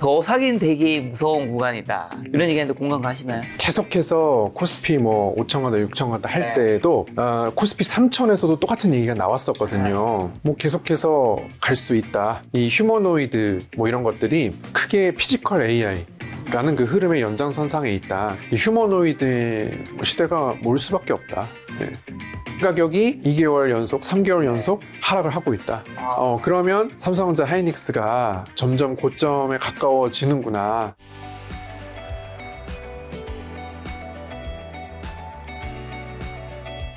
더 사기는 되게 무서운 구간이다. 이런 얘기하는데 공감 가시나요? 계속해서 코스피 뭐 5천 가다 6천 가다 할 네. 때도 코스피 3천에서도 똑같은 얘기가 나왔었거든요. 뭐 계속해서 갈 수 있다. 이 휴머노이드 뭐 이런 것들이 크게 피지컬 AI 라는 그 흐름의 연장선상에 있다. 이 휴머노이드 시대가 올 수밖에 없다. 네. 가격이 2개월 연속, 3개월 연속 하락을 하고 있다. 그러면 삼성전자 하이닉스가 점점 고점에 가까워지는구나.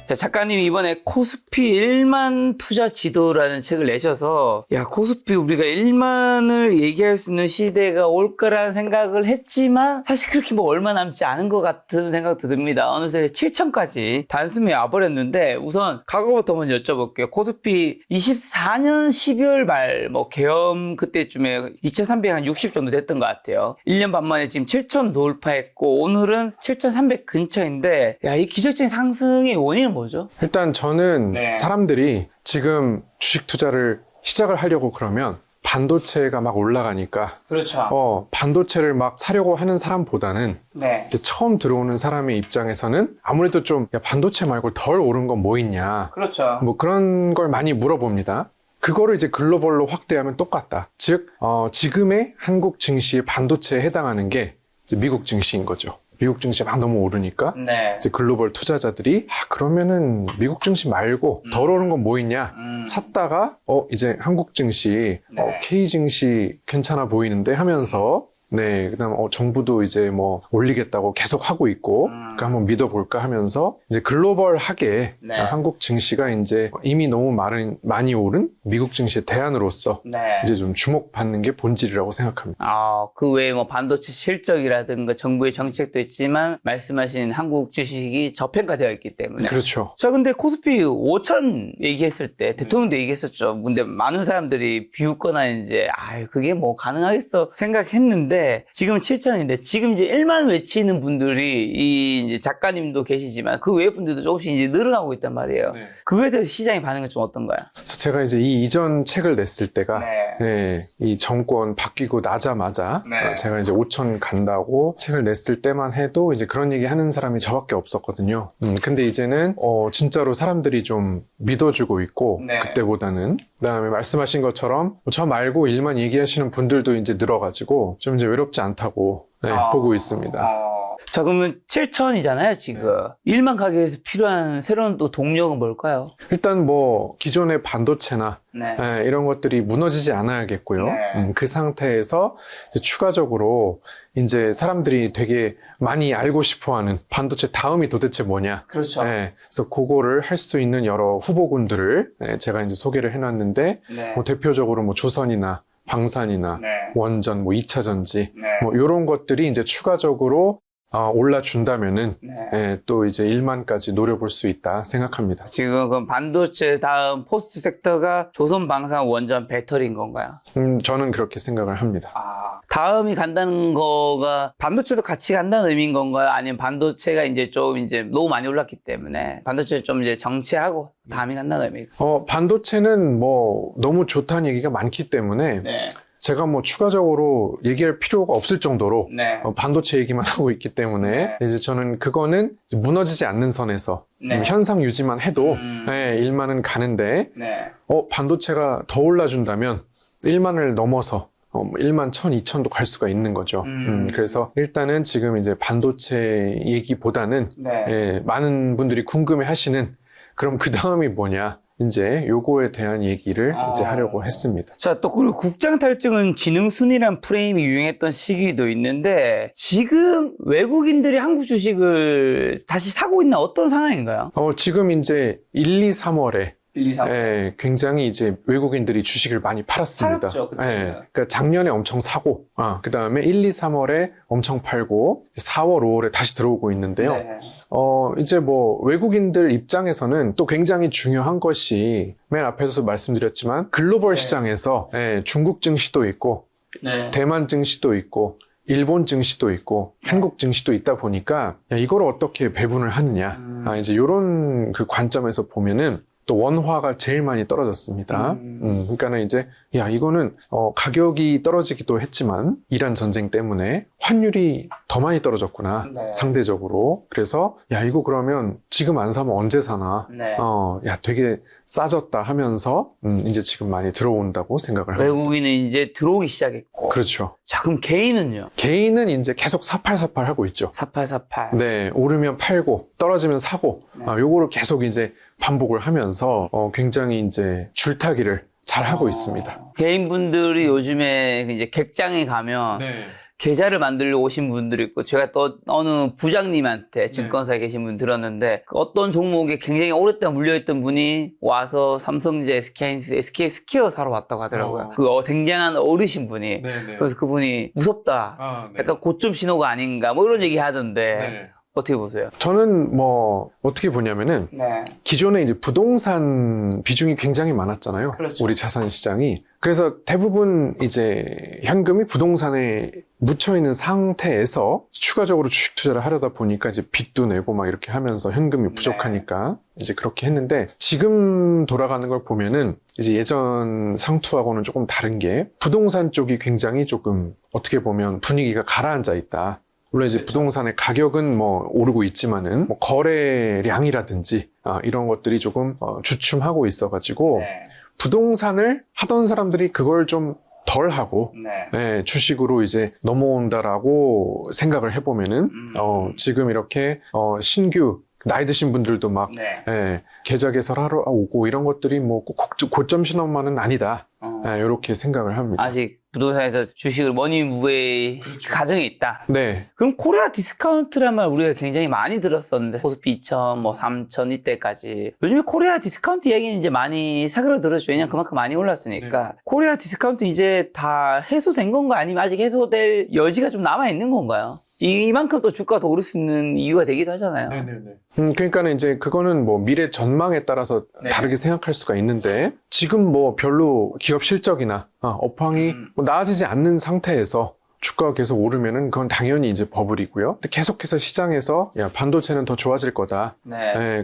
자, 작가님이 이번에 코스피 1만 투자 지도라는 책을 내셔서 야, 코스피 우리가 1만을 얘기할 수 있는 시대가 올 거라는 생각을 했지만 사실 그렇게 뭐 얼마 남지 않은 것 같은 생각도 듭니다. 어느새 7천까지 단숨에 와버렸는데 우선 과거부터 먼저 여쭤볼게요. 코스피 24년 12월 말 뭐 계엄 그때쯤에 2,360 정도 됐던 것 같아요. 1년 반 만에 지금 7천 돌파했고 오늘은 7,300 근처인데 야, 이 기적적인 상승의 원인은 뭐죠? 일단 저는 네. 사람들이 지금 주식 투자를 시작을 하려고 그러면 반도체가 막 올라가니까 그렇죠. 반도체를 막 사려고 하는 사람보다는 네. 이제 처음 들어오는 사람의 입장에서는 아무래도 좀 야, 반도체 말고 덜 오른 건 뭐 있냐 그렇죠. 뭐 그런 걸 많이 물어봅니다. 그거를 이제 글로벌로 확대하면 똑같다. 즉 지금의 한국 증시의 반도체에 해당하는 게 이제 미국 증시인 거죠. 미국 증시가 막 너무 오르니까 네. 이제 글로벌 투자자들이 그러면은 미국 증시 말고 덜 오른 건 뭐 있냐 찾다가 이제 한국 증시 네. K 증시 괜찮아 보이는데 하면서 네, 그다음 정부도 이제 뭐 올리겠다고 계속 하고 있고 그러니까 한번 믿어볼까 하면서 이제 글로벌하게 네. 한국 증시가 이제 이미 너무 많이 오른 미국 증시의 대안으로서 네. 이제 좀 주목받는 게 본질이라고 생각합니다. 그 외에 뭐 반도체 실적이라든가 정부의 정책도 있지만 말씀하신 한국 주식이 저평가되어 있기 때문에. 그렇죠. 자, 근데 코스피 5천 얘기했을 때 대통령도 얘기했었죠. 근데 많은 사람들이 비웃거나 이제 그게 뭐 가능하겠어 생각했는데 지금 7천인데 지금 이제 1만 외치는 분들이 이제 작가님도 계시지만 그 외의 분들도 조금씩 이제 늘어나고 있단 말이에요. 네. 그거에 대해서 시장의 반응은 좀 어떤가요? 그래서 제가 이제 이 이전 책을 냈을 때가 네. 이 정권 바뀌고 나자마자 네. 제가 이제 5천 간다고 책을 냈을 때만 해도 이제 그런 얘기 하는 사람이 저밖에 없었거든요. 근데 이제는 진짜로 사람들이 좀 믿어주고 있고 네. 그때보다는 그다음에 말씀하신 것처럼 저 말고 일만 얘기하시는 분들도 이제 늘어가지고 좀 이제 외롭지 않다고 보고 있습니다. 자, 그러면 7천이잖아요, 지금. 1만 가기 위해서 필요한 새로운 또 동력은 뭘까요? 일단 뭐 기존의 반도체나 네. 이런 것들이 무너지지 않아야겠고요. 네. 그 상태에서 이제 추가적으로 이제 사람들이 되게 많이 알고 싶어하는 반도체 다음이 도대체 뭐냐. 그렇죠. 그래서 그거를 할 수 있는 여러 후보군들을 제가 이제 소개를 해놨는데 네. 뭐 대표적으로 뭐 조선이나 방산이나 네. 원전, 뭐 2차 전지 네. 뭐 이런 것들이 이제 추가적으로 올라준다면은 네. 또 이제 1만까지 노려볼 수 있다 생각합니다. 지금 그럼 반도체 다음 포스트 섹터가 조선, 방산, 원전, 배터리인 건가요? 저는 그렇게 생각을 합니다. 다음이 간다는 거가 반도체도 같이 간다는 의미인 건가요? 아니면 반도체가 이제 좀 이제 너무 많이 올랐기 때문에 반도체를 좀 이제 정체하고 다음이 간다는 의미인가요? 반도체는 뭐 너무 좋다는 얘기가 많기 때문에 네. 제가 뭐 추가적으로 얘기할 필요가 없을 정도로 네. 반도체 얘기만 하고 있기 때문에 이제 저는 그거는 무너지지 않는 선에서 네. 현상 유지만 해도 1만은 가는데 네. 반도체가 더 올라준다면 1만을 넘어서 1만 1,000, 2,000도 갈 수가 있는 거죠. 그래서 일단은 지금 이제 반도체 얘기보다는 네. 많은 분들이 궁금해 하시는 그럼 그 다음이 뭐냐? 이제 요거에 대한 얘기를 이제 하려고 했습니다. 자, 또 그리고 국장 탈증은 지능순이란 프레임이 유행했던 시기도 있는데 지금 외국인들이 한국 주식을 다시 사고 있는 어떤 상황인가요? 지금 이제 1, 2, 3월에 1, 2, 3. 굉장히 이제 외국인들이 주식을 많이 팔았습니다. 팔았죠, 그때는. 그러니까 작년에 엄청 사고, 그 다음에 1, 2, 3월에 엄청 팔고, 4월, 5월에 다시 들어오고 있는데요. 네. 이제 뭐 외국인들 입장에서는 또 굉장히 중요한 것이 맨 앞에서 말씀드렸지만 글로벌 시장에서 중국 증시도 있고, 네. 대만 증시도 있고, 일본 증시도 있고 한국 증시도 있다 보니까 이걸 어떻게 배분을 하느냐 이제 이런 그 관점에서 보면은 또 원화가 제일 많이 떨어졌습니다. 그러니까는 이제 야, 이거는 가격이 떨어지기도 했지만 이란 전쟁 때문에 환율이 더 많이 떨어졌구나. 네. 상대적으로. 그래서 야, 이거 그러면 지금 안 사면 언제 사나? 네. 야, 되게 싸졌다 하면서 이제 지금 많이 들어온다고 생각을 합니다. 외국인은 이제 들어오기 시작했고. 그렇죠. 자, 그럼 개인은요? 개인은 이제 계속 사팔사팔 하고 있죠. 4848. 네, 오르면 팔고 떨어지면 사고 네. 요거를 계속 이제 반복을 하면서 굉장히 이제 줄타기를 잘 하고 있습니다. 개인분들이 요즘에 이제 객장에 가면 네. 계좌를 만들러 오신 분들이 있고, 제가 또 어느 부장님한테 증권사에 계신 분 들었는데, 그 어떤 종목에 굉장히 오랫동안 물려있던 분이 와서 삼성제, SK하이닉스, SK 스퀘어 사러 왔다고 하더라고요. 그 굉장한 어르신 분이. 네네. 그래서 그분이 무섭다. 약간 고점 신호가 아닌가, 뭐 이런 얘기 하던데, 어떻게 보세요? 저는 뭐 어떻게 보냐면은 네. 기존에 이제 부동산 비중이 굉장히 많았잖아요. 그렇죠. 우리 자산 시장이. 그래서 대부분 이제 현금이 부동산에 묻혀 있는 상태에서 추가적으로 주식 투자를 하려다 보니까 이제 빚도 내고 막 이렇게 하면서 현금이 부족하니까 이제 그렇게 했는데, 지금 돌아가는 걸 보면은 이제 예전 상투하고는 조금 다른 게 부동산 쪽이 굉장히 조금 어떻게 보면 분위기가 가라앉아 있다. 물론 이제 부동산의 가격은 뭐 오르고 있지만은 뭐 거래량이라든지 이런 것들이 조금 주춤하고 있어가지고 부동산을 하던 사람들이 그걸 좀 덜 하고 주식으로 이제 넘어온다라고 생각을 해보면은 지금 이렇게 신규 나이 드신 분들도 막 계좌 개설하러 오고 이런 것들이 뭐 꼭 고점 신호만은 아니다. 이렇게 생각을 합니다. 아직 부동산에서 주식을 머니무브의 가정에 있다. 네. 그럼 코리아 디스카운트란 말 우리가 굉장히 많이 들었었는데, 코스피 2000, 뭐 3000 이때까지. 요즘에 코리아 디스카운트 이야기는 이제 많이 사그라들었죠. 왜냐면 그만큼 많이 올랐으니까. 코리아 디스카운트 이제 다 해소된 건가, 아니면 아직 해소될 여지가 좀 남아있는 건가요? 이만큼 또 주가가 더 오를 수 있는 이유가 되기도 하잖아요. 그러니까는 이제 그거는 뭐 미래 전망에 따라서 다르게 생각할 수가 있는데, 지금 뭐 별로 기업 실적이나 업황이 뭐 나아지지 않는 상태에서 주가가 계속 오르면은 그건 당연히 이제 버블이고요. 근데 계속해서 시장에서 야, 반도체는 더 좋아질 거다.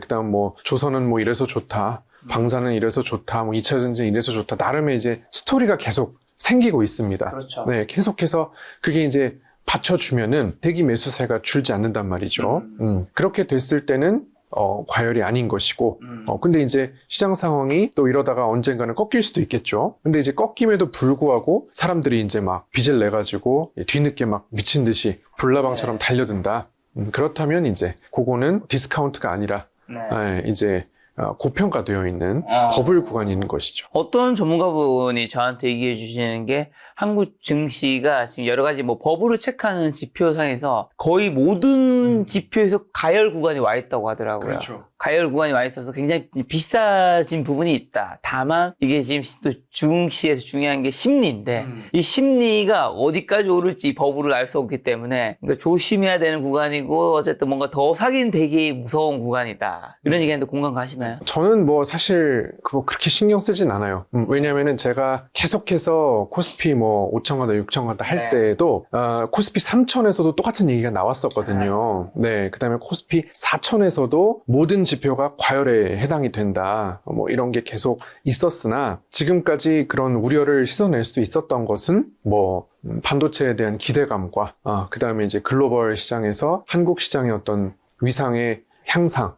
그다음 뭐 조선은 뭐 이래서 좋다. 방사는 이래서 좋다. 뭐 2차 전쟁 이래서 좋다. 나름의 이제 스토리가 계속 생기고 있습니다. 그렇죠. 계속해서 그게 이제 받쳐주면은 대기 매수세가 줄지 않는단 말이죠. 그렇게 됐을 때는 과열이 아닌 것이고, 근데 이제 시장 상황이 또 이러다가 언젠가는 꺾일 수도 있겠죠. 근데 이제 꺾임에도 불구하고 사람들이 이제 막 빚을 내가지고 뒤늦게 막 미친 듯이 불나방처럼 달려든다. 그렇다면 이제 그거는 디스카운트가 아니라 이제 고평가되어 있는 버블 구간이 있는 것이죠. 어떤 전문가분이 저한테 얘기해 주시는 게, 한국 증시가 지금 여러 가지 뭐 버블을 체크하는 지표상에서 거의 모든 지표에서 가열 구간이 와 있다고 하더라고요. 그렇죠. 가열 구간이 와 있어서 굉장히 비싸진 부분이 있다. 다만 이게 지금 또 증시에서 중요한 게 심리인데, 이 심리가 어디까지 오를지 버블을 알 수 없기 때문에 그러니까 조심해야 되는 구간이고, 어쨌든 뭔가 더 사긴 되게 무서운 구간이다. 이런 얘기하는데 공감 가시나요? 저는 뭐 사실 그거 그렇게 신경 쓰진 않아요. 왜냐면은 제가 계속해서 코스피 뭐 5천 가다 6천 가다 할 때에도 코스피 3천에서도 똑같은 얘기가 나왔었거든요. 그 다음에 코스피 4천에서도 모든 지표가 과열에 해당이 된다. 뭐 이런 게 계속 있었으나, 지금까지 그런 우려를 씻어낼 수 있었던 것은 뭐 반도체에 대한 기대감과 그 다음에 이제 글로벌 시장에서 한국 시장의 어떤 위상의 향상,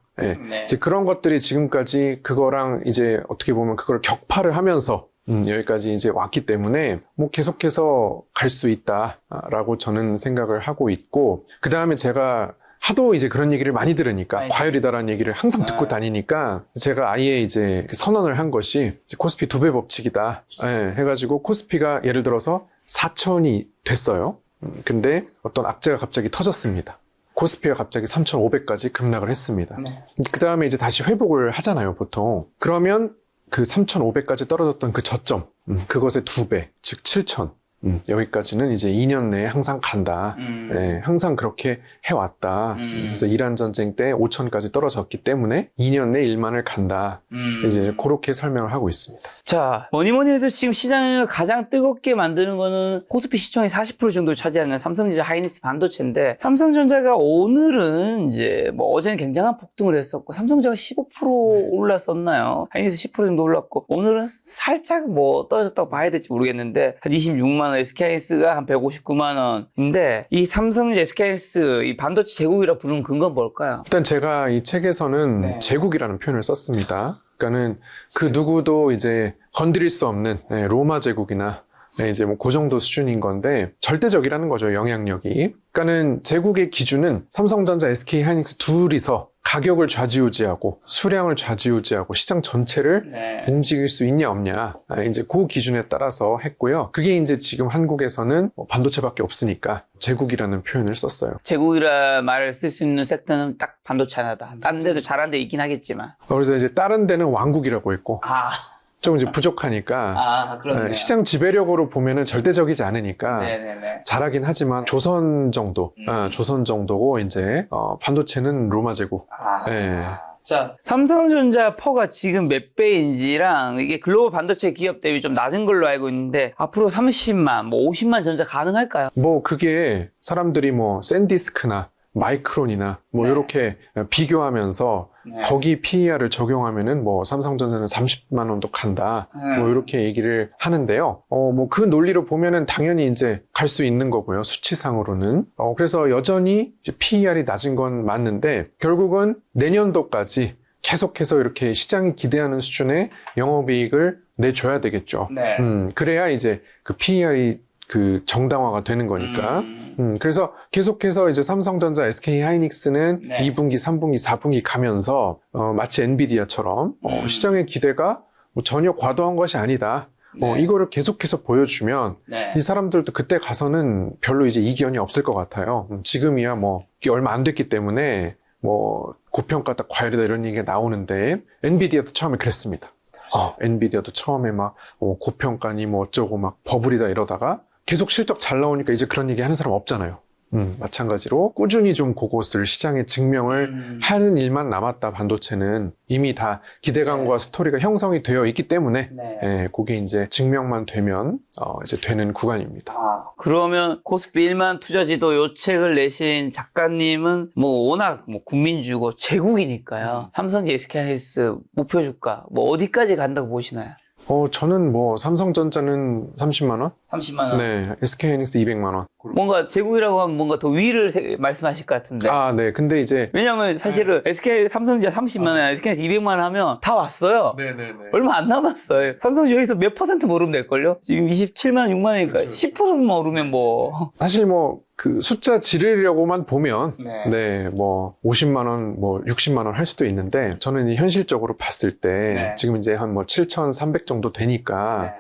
이제 그런 것들이 지금까지 그거랑 이제 어떻게 보면 그걸 격파를 하면서 여기까지 이제 왔기 때문에 뭐 계속해서 갈 수 있다라고 저는 생각을 하고 있고, 그 다음에 제가 하도 이제 그런 얘기를 많이 들으니까, 과열이다라는 얘기를 항상 듣고 다니니까, 제가 아예 이제 선언을 한 것이 이제 코스피 2배 법칙이다. 해가지고 코스피가 예를 들어서 4천이 됐어요. 근데 어떤 악재가 갑자기 터졌습니다. 코스피가 갑자기 3,500까지 급락을 했습니다. 그 다음에 이제 다시 회복을 하잖아요, 보통. 그러면 그 3,500까지 떨어졌던 그 저점, 그것의 2배, 즉 7,000. 여기까지는 이제 2년 내에 항상 간다. 네, 항상 그렇게 해왔다. 그래서 이란 전쟁 때 5천까지 떨어졌기 때문에 2년 내 1만을 간다. 이제 그렇게 설명을 하고 있습니다. 자, 뭐니 해도 지금 시장을 가장 뜨겁게 만드는 거는 코스피 시총의 40% 정도 차지하는 삼성전자 하이닉스 반도체인데, 삼성전자가 오늘은 이제 뭐 어제는 굉장한 폭등을 했었고, 삼성전자가 15% 올랐었나요? 하이닉스 10% 정도 올랐고, 오늘은 살짝 뭐 떨어졌다고 봐야 될지 모르겠는데, 한 26만 원, SK하이닉스가 한 159만 원인데, 이 삼성전자 SK하이닉스 이 반도체 제국이라 부르는 근거는 뭘까요? 일단 제가 이 책에서는 제국이라는 표현을 썼습니다. 그러니까는 그 누구도 이제 건드릴 수 없는 로마 제국이나 이제 뭐 그 정도 수준인 건데, 절대적이라는 거죠, 영향력이. 그러니까는 제국의 기준은 삼성전자, SK 하이닉스 둘이서 가격을 좌지우지하고 수량을 좌지우지하고 시장 전체를 움직일 수 있냐 없냐, 이제 그 기준에 따라서 했고요. 그게 이제 지금 한국에서는 반도체밖에 없으니까 제국이라는 표현을 썼어요. 제국이라 말을 쓸 수 있는 섹터는 딱 반도체 하나다. 다른 데도 잘하는 데 있긴 하겠지만. 그래서 이제 다른 데는 왕국이라고 했고, 좀 이제 부족하니까 그렇네요. 시장 지배력으로 보면은 절대적이지 않으니까 네네네. 잘하긴 하지만 조선 정도, 조선 정도고, 이제 반도체는 로마 제국. 네. 자, 삼성전자 퍼가 지금 몇 배인지랑 이게 글로벌 반도체 기업 대비 좀 낮은 걸로 알고 있는데, 앞으로 30만, 뭐 50만 전자 가능할까요? 뭐 그게 사람들이 뭐 샌디스크나 마이크론이나 뭐 이렇게 비교하면서 거기 PER을 적용하면은 뭐 삼성전자는 30만 원도 간다. 뭐 이렇게 얘기를 하는데요. 뭐 그 논리로 보면은 당연히 이제 갈 수 있는 거고요. 수치상으로는. 그래서 여전히 이제 PER이 낮은 건 맞는데, 결국은 내년도까지 계속해서 이렇게 시장이 기대하는 수준의 영업이익을 내줘야 되겠죠. 그래야 이제 그 PER이 그 정당화가 되는 거니까. 그래서 계속해서 이제 삼성전자, SK 하이닉스는 2분기, 3분기, 4분기 가면서 마치 엔비디아처럼 시장의 기대가 뭐 전혀 과도한 것이 아니다. 이거를 계속해서 보여주면 이 사람들도 그때 가서는 별로 이제 이견이 없을 것 같아요. 지금이야 뭐 얼마 안 됐기 때문에 뭐 고평가다, 과열이다 이런 얘기가 나오는데, 엔비디아도 처음에 그랬습니다. 엔비디아도 처음에 막 고평가니 뭐 어쩌고 막 버블이다 이러다가 계속 실적 잘 나오니까 이제 그런 얘기 하는 사람 없잖아요. 마찬가지로 꾸준히 좀 그것을 시장에 증명을 하는 일만 남았다. 반도체는 이미 다 기대감과 스토리가 형성이 되어 있기 때문에 그게 이제 증명만 되면 이제 되는 구간입니다. 그러면 코스피 1만 투자지도 요 책을 내신 작가님은 뭐 워낙 뭐 국민주고 제국이니까요. 삼성전자, SK하이닉스 목표 주가 뭐 어디까지 간다고 보시나요? 저는 뭐 삼성전자는 30만 원? 30만 원. 네, SK하이닉스 200만 원. 뭔가 제국이라고 하면 뭔가 더 위를 말씀하실 것 같은데. 네. 근데 이제 왜냐면 사실은 SK 삼성전자 30만 원, SK에서 200만 원 하면 다 왔어요. 네네네. 얼마 안 남았어요. 삼성전자 여기서 몇 퍼센트 오르면 될걸요? 지금 27만 6만 원이니까 그렇죠. 10%만 오르면 뭐. 사실 뭐 그 숫자 지르려고만 보면 뭐 50만 원, 뭐 60만 원 할 수도 있는데, 저는 이 현실적으로 봤을 때 지금 이제 한 뭐 7,300 정도 되니까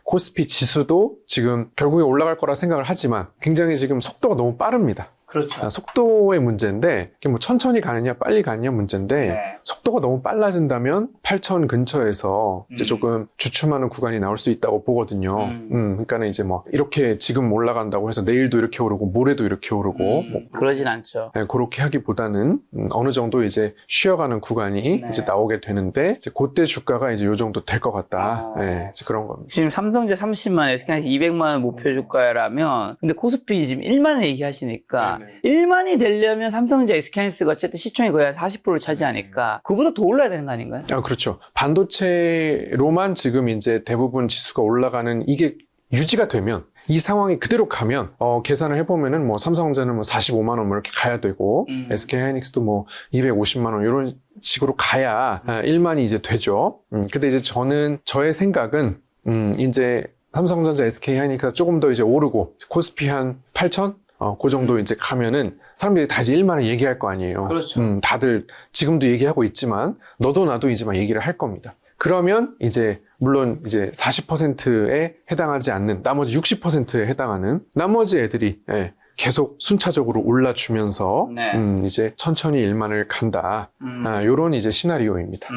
코스피 지수도 지금 결국에 올라갈 거라 생각을 하지만 굉장히 지금 속도가 너무 빠릅니다. 그렇죠. 속도의 문제인데, 이게 뭐 천천히 가느냐 빨리 가느냐 문제인데, 속도가 너무 빨라진다면 8,000 근처에서 이제 조금 주춤하는 구간이 나올 수 있다고 보거든요. 그러니까는 이제 뭐 이렇게 지금 올라간다고 해서 내일도 이렇게 오르고 모레도 이렇게 오르고 뭐 그러진 않죠. 그렇게 하기보다는 어느 정도 이제 쉬어가는 구간이 이제 나오게 되는데, 이제 그때 주가가 이제 요 정도 될 것 같다. 이제 그런 겁니다. 지금 삼성전자 30만, SK하이닉스 200만 원 목표 주가라면, 근데 코스피 지금 1만 얘기하시니까 1만이 되려면 삼성전자, SK하이닉스가 어쨌든 시총이 거의 한 40%를 차지하니까 그보다 더 올라야 되는 거 아닌가요? 그렇죠. 반도체로만 지금 이제 대부분 지수가 올라가는, 이게 유지가 되면, 이 상황이 그대로 가면 계산을 해보면은 뭐 삼성전자는 뭐 45만 원 뭐 이렇게 가야 되고, SK 하이닉스도 뭐 250만 원 이런 식으로 가야 1만이 이제 되죠. 근데 이제 저의 생각은 이제 삼성전자, SK 하이닉스가 조금 더 이제 오르고 코스피 한 8,000? 그 정도 이제 가면은 사람들이 다 이제 1만을 얘기할 거 아니에요. 그렇죠. 다들 지금도 얘기하고 있지만 너도 나도 이제 막 얘기를 할 겁니다. 그러면 이제 물론 이제 40%에 해당하지 않는 나머지 60%에 해당하는 나머지 애들이 계속 순차적으로 올라주면서 네. 이제 천천히 1만을 간다. 요런 이제 시나리오입니다.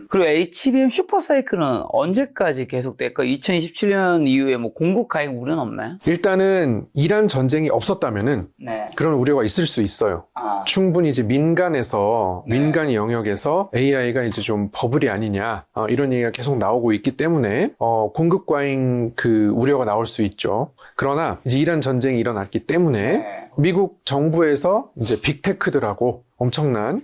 그리고 HBM 슈퍼사이클은 언제까지 계속될까? 2027년 이후에 뭐 공급 가행 우려는 없나요? 일단은 이란 전쟁이 없었다면은 네. 그런 우려가 있을 수 있어요. 아, 충분히 이제 민간에서 네. 민간 영역에서 AI가 이제 좀 버블이 아니냐 이런 얘기가 계속 나오고 있기 때문에 공급 과잉 그 우려가 나올 수 있죠. 그러나 이제 이란 전쟁이 일어났기 때문에 네. 미국 정부에서 이제 빅테크들하고 엄청난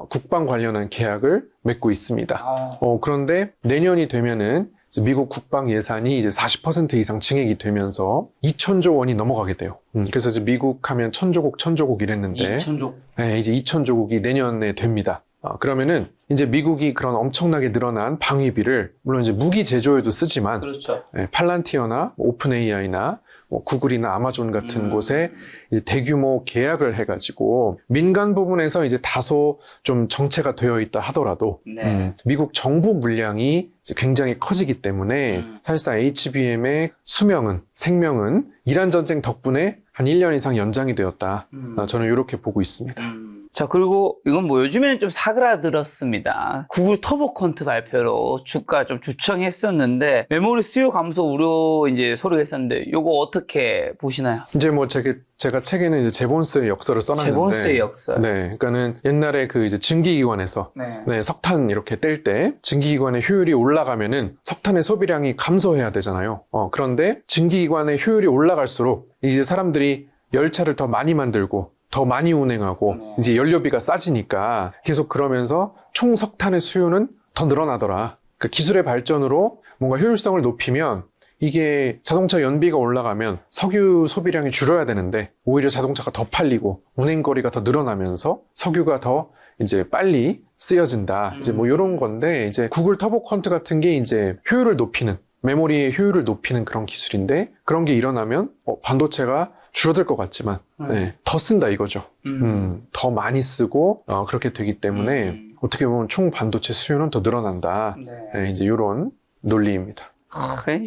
국방 관련한 계약을 맺고 있습니다. 아, 그런데 내년이 되면은 이제 미국 국방 예산이 이제 40% 이상 증액이 되면서 2천조 원이 넘어가게 돼요. 그래서 이제 미국 하면 천조국 이랬는데 2천조. 네, 이제 2천조국이 내년에 됩니다. 그러면은 이제 미국이 그런 엄청나게 늘어난 방위비를 물론 이제 무기 제조에도 쓰지만 그렇죠. 팔란티어나 오픈 AI나 구글이나 아마존 같은 곳에 이제 대규모 계약을 해가지고 민간 부분에서 이제 다소 좀 정체가 되어 있다 하더라도 네. 미국 정부 물량이 이제 굉장히 커지기 때문에 사실상 HBM의 생명은 이란 전쟁 덕분에 한 1년 이상 연장이 되었다. 저는 이렇게 보고 있습니다. 자, 그리고 이건 뭐 요즘에는 좀 사그라들었습니다. 구글 터보 퀀트 발표로 주가 좀 주청했었는데 메모리 수요 감소 우려 이제 소리가 있었는데 요거 어떻게 보시나요? 이제 뭐 제가 책에는 이제 제본스의 역설을 써놨는데 제본스의 역설. 네, 그러니까는 옛날에 그 이제 증기기관에서 네. 석탄 이렇게 뗄 때 증기기관의 효율이 올라가면은 석탄의 소비량이 감소해야 되잖아요. 그런데 증기기관의 효율이 올라갈수록 이제 사람들이 열차를 더 많이 만들고 더 많이 운행하고 이제 연료비가 싸지니까 계속 그러면서 총 석탄의 수요는 더 늘어나더라. 그 기술의 발전으로 뭔가 효율성을 높이면 이게 자동차 연비가 올라가면 석유 소비량이 줄어야 되는데 오히려 자동차가 더 팔리고 운행거리가 더 늘어나면서 석유가 더 이제 빨리 쓰여진다. 이제 뭐 이런 건데 이제 구글 터보 퀀트 같은 게 이제 효율을 높이는 메모리의 효율을 높이는 그런 기술인데 그런 게 일어나면 반도체가 줄어들 것 같지만 더 쓴다 이거죠. 더 많이 쓰고 그렇게 되기 때문에 어떻게 보면 총 반도체 수요는 더 늘어난다. 네, 이제 이런 논리입니다.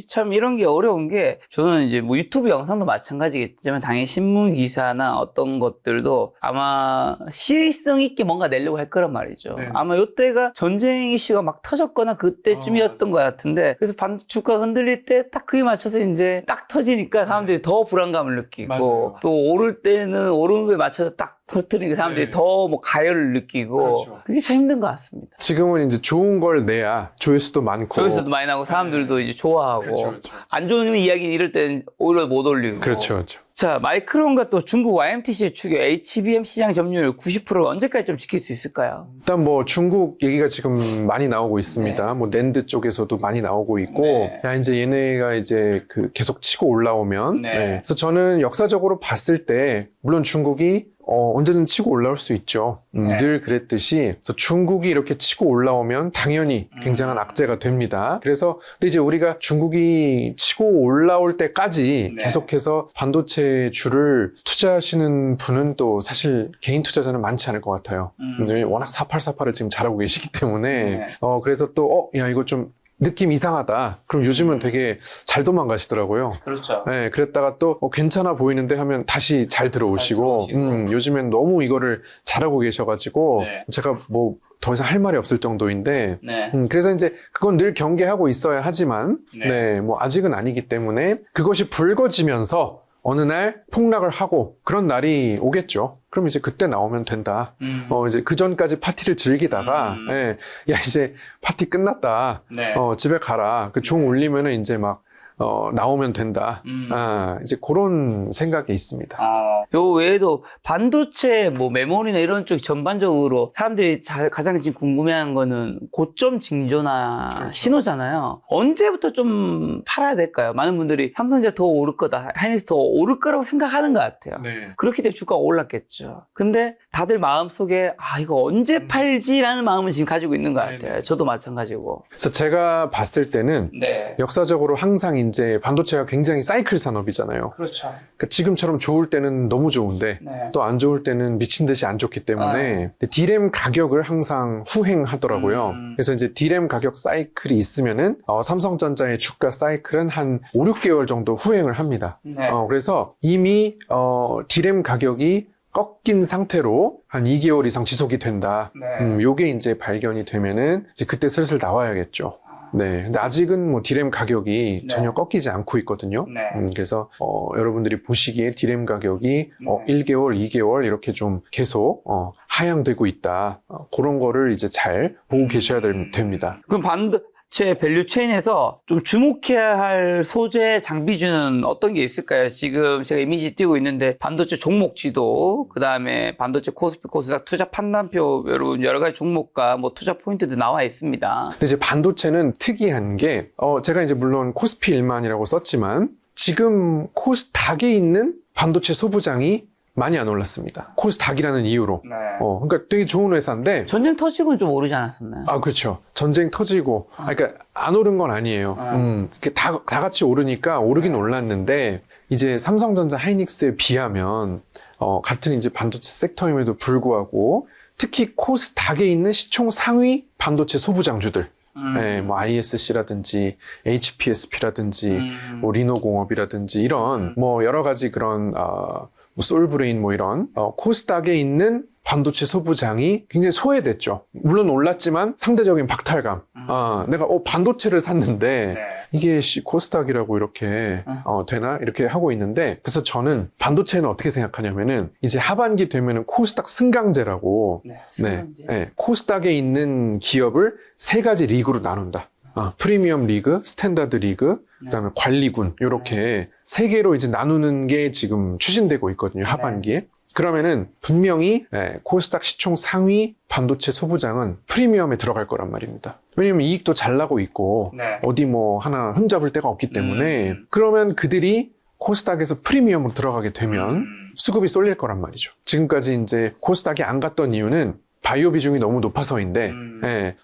참 이런 게 어려운 게 저는 이제 뭐 유튜브 영상도 마찬가지겠지만 당연히 신문 기사나 어떤 것들도 아마 시의성 있게 뭔가 내려고 할 거란 말이죠. 네. 아마 이때가 전쟁 이슈가 막 터졌거나 그때쯤이었던 것 같은데 그래서 주가 흔들릴 때 딱 그에 맞춰서 이제 딱 터지니까 사람들이 더 불안감을 느끼고 맞아요. 또 오를 때는 오르는 거에 맞춰서 딱 터뜨리니까 사람들이 네. 더 뭐 가열을 느끼고 그렇죠. 그게 참 힘든 것 같습니다. 지금은 이제 좋은 걸 내야 조회수도 많고 조회수도 많이 나고 사람들도 이제 좋아하고 그렇죠. 안 좋은 이야기 이럴 때는 오히려 못 올리고 그렇죠. 자, 마이크론과 또 중국 YMTC의 추격 HBM 시장 점유율 90%를 언제까지 좀 지킬 수 있을까요? 일단 뭐 중국 얘기가 지금 많이 나오고 있습니다. 뭐 낸드 쪽에서도 많이 나오고 있고, 네. 야 이제 얘네가 이제 그 계속 치고 올라오면, 네. 그래서 저는 역사적으로 봤을 때 물론 중국이 언제든 치고 올라올 수 있죠. 네. 늘 그랬듯이 그래서 중국이 이렇게 치고 올라오면 당연히 굉장한 악재가 됩니다. 그래서 근데 이제 우리가 중국이 치고 올라올 때까지 네. 계속해서 반도체 주를 투자하시는 분은 또 사실 개인 투자자는 많지 않을 것 같아요. 워낙 4848을 지금 잘하고 계시기 때문에 네. 그래서 또 야 이거 좀 느낌 이상하다. 그럼 요즘은 되게 잘 도망가시더라고요. 그렇죠. 네, 그랬다가 또 괜찮아 보이는데 하면 다시 잘 들어오시고, 요즘엔 너무 이거를 잘하고 계셔가지고 네. 제가 뭐 더 이상 할 말이 없을 정도인데 네. 그래서 이제 그건 늘 경계하고 있어야 하지만 네. 뭐 아직은 아니기 때문에 그것이 불거지면서 어느 날 폭락을 하고 그런 날이 오겠죠. 그럼 이제 그때 나오면 된다. 이제 그 전까지 파티를 즐기다가, 야, 이제 파티 끝났다. 네. 집에 가라. 그 종 울리면은 이제 막, 나오면 된다. 이제 그런 생각이 있습니다. 요 외에도 반도체 뭐 메모리나 이런 쪽 전반적으로 사람들이 가장 지금 궁금해하는 거는 고점 징조나 그렇죠. 신호잖아요. 언제부터 좀 팔아야 될까요? 많은 분들이 삼성전자 더 오를 거다, 하이닉스 더 오를 거라고 생각하는 것 같아요. 네. 그렇기 때문에 주가가 올랐겠죠. 근데 다들 마음속에 이거 언제 팔지라는 마음을 지금 가지고 있는 것 같아요. 네네. 저도 마찬가지고. 그래서 제가 봤을 때는 네. 역사적으로 항상 이제 반도체가 굉장히 사이클 산업이잖아요. 그렇죠. 그러니까 지금처럼 좋을 때는 너무 좋은데 네. 또 안 좋을 때는 미친 듯이 안 좋기 때문에 D램 가격을 항상 후행하더라고요. 그래서 이제 D램 가격 사이클이 있으면은 삼성전자의 주가 사이클은 한 5, 6개월 정도 후행을 합니다. 네. 그래서 이미 D램 가격이 꺾인 상태로 한 2개월 이상 지속이 된다. 네. 요게 이제 발견이 되면은 이제 그때 슬슬 나와야겠죠. 네. 근데 아직은 뭐 D램 가격이 네. 전혀 꺾이지 않고 있거든요. 네. 그래서 여러분들이 보시기에 D램 가격이 1개월, 2개월 이렇게 좀 계속 하향되고 있다. 그런 거를 이제 잘 보고 계셔야 됩니다. 그럼 반도체 밸류 체인에서 좀 주목해야 할 소재 장비주는 어떤 게 있을까요? 지금 제가 이미지 띄고 있는데 반도체 종목 지도, 그 다음에 반도체 코스피 코스닥 투자 판단표, 여러분 여러 가지 종목과 뭐 투자 포인트도 나와 있습니다. 근데 이제 반도체는 특이한 게 제가 이제 물론 코스피 1만이라고 썼지만 지금 코스닥에 있는 반도체 소부장이 많이 안 올랐습니다. 코스닥이라는 이유로. 네. 그러니까 되게 좋은 회사인데 전쟁 터지고는 좀 오르지 않았었나요? 그렇죠. 전쟁 터지고 그러니까 안 오른 건 아니에요. 이렇게 다 같이 오르니까 오르긴 올랐는데 이제 삼성전자 하이닉스에 비하면 같은 이제 반도체 섹터임에도 불구하고 특히 코스닥에 있는 시총 상위 반도체 소부장주들 네, 뭐 ISC라든지 HPSP라든지 뭐 리노공업이라든지 이런 뭐 여러 가지 그런 뭐 솔브레인 뭐 이런 코스닥에 있는 반도체 소부장이 굉장히 소외됐죠. 물론 올랐지만 상대적인 박탈감. 내가 반도체를 샀는데 이게 코스닥이라고 이렇게 되나 이렇게 하고 있는데 그래서 저는 반도체는 어떻게 생각하냐면은 이제 하반기 되면은 코스닥 승강제라고 코스닥에 있는 기업을 3가지 리그로 나눈다. 프리미엄 리그, 스탠다드 리그, 그다음에 관리군 이렇게 3개로 이제 나누는 게 지금 추진되고 있거든요. 하반기에. 그러면은 분명히 코스닥 시총 상위 반도체 소부장은 프리미엄에 들어갈 거란 말입니다. 왜냐면 이익도 잘 나고 있고 어디 뭐 하나 흠잡을 데가 없기 때문에 그러면 그들이 코스닥에서 프리미엄으로 들어가게 되면 수급이 쏠릴 거란 말이죠. 지금까지 이제 코스닥이 안 갔던 이유는 바이오 비중이 너무 높아서인데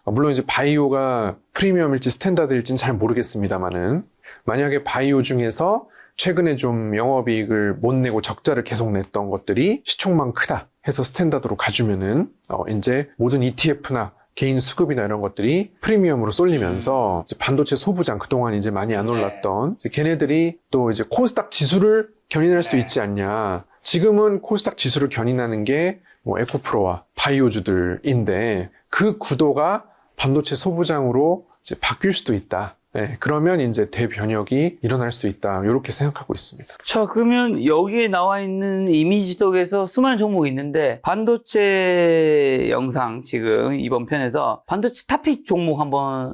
물론 이제 바이오가 프리미엄일지 스탠다드일지는 잘 모르겠습니다만은 만약에 바이오 중에서 최근에 좀 영업이익을 못 내고 적자를 계속 냈던 것들이 시총만 크다 해서 스탠다드로 가주면은 이제 모든 ETF나 개인 수급이나 이런 것들이 프리미엄으로 쏠리면서 이제 반도체 소부장 그동안 이제 많이 안 올랐던 이제 걔네들이 또 이제 코스닥 지수를 견인할 수 있지 않냐. 지금은 코스닥 지수를 견인하는 게 뭐 에코프로와 바이오주들인데 그 구도가 반도체 소부장으로 이제 바뀔 수도 있다. 그러면 이제 대변혁이 일어날 수 있다. 이렇게 생각하고 있습니다. 자, 그러면 여기에 나와 있는 이미지 속에서 수많은 종목이 있는데 반도체 영상 지금 이번 편에서 반도체 탑픽 종목 한번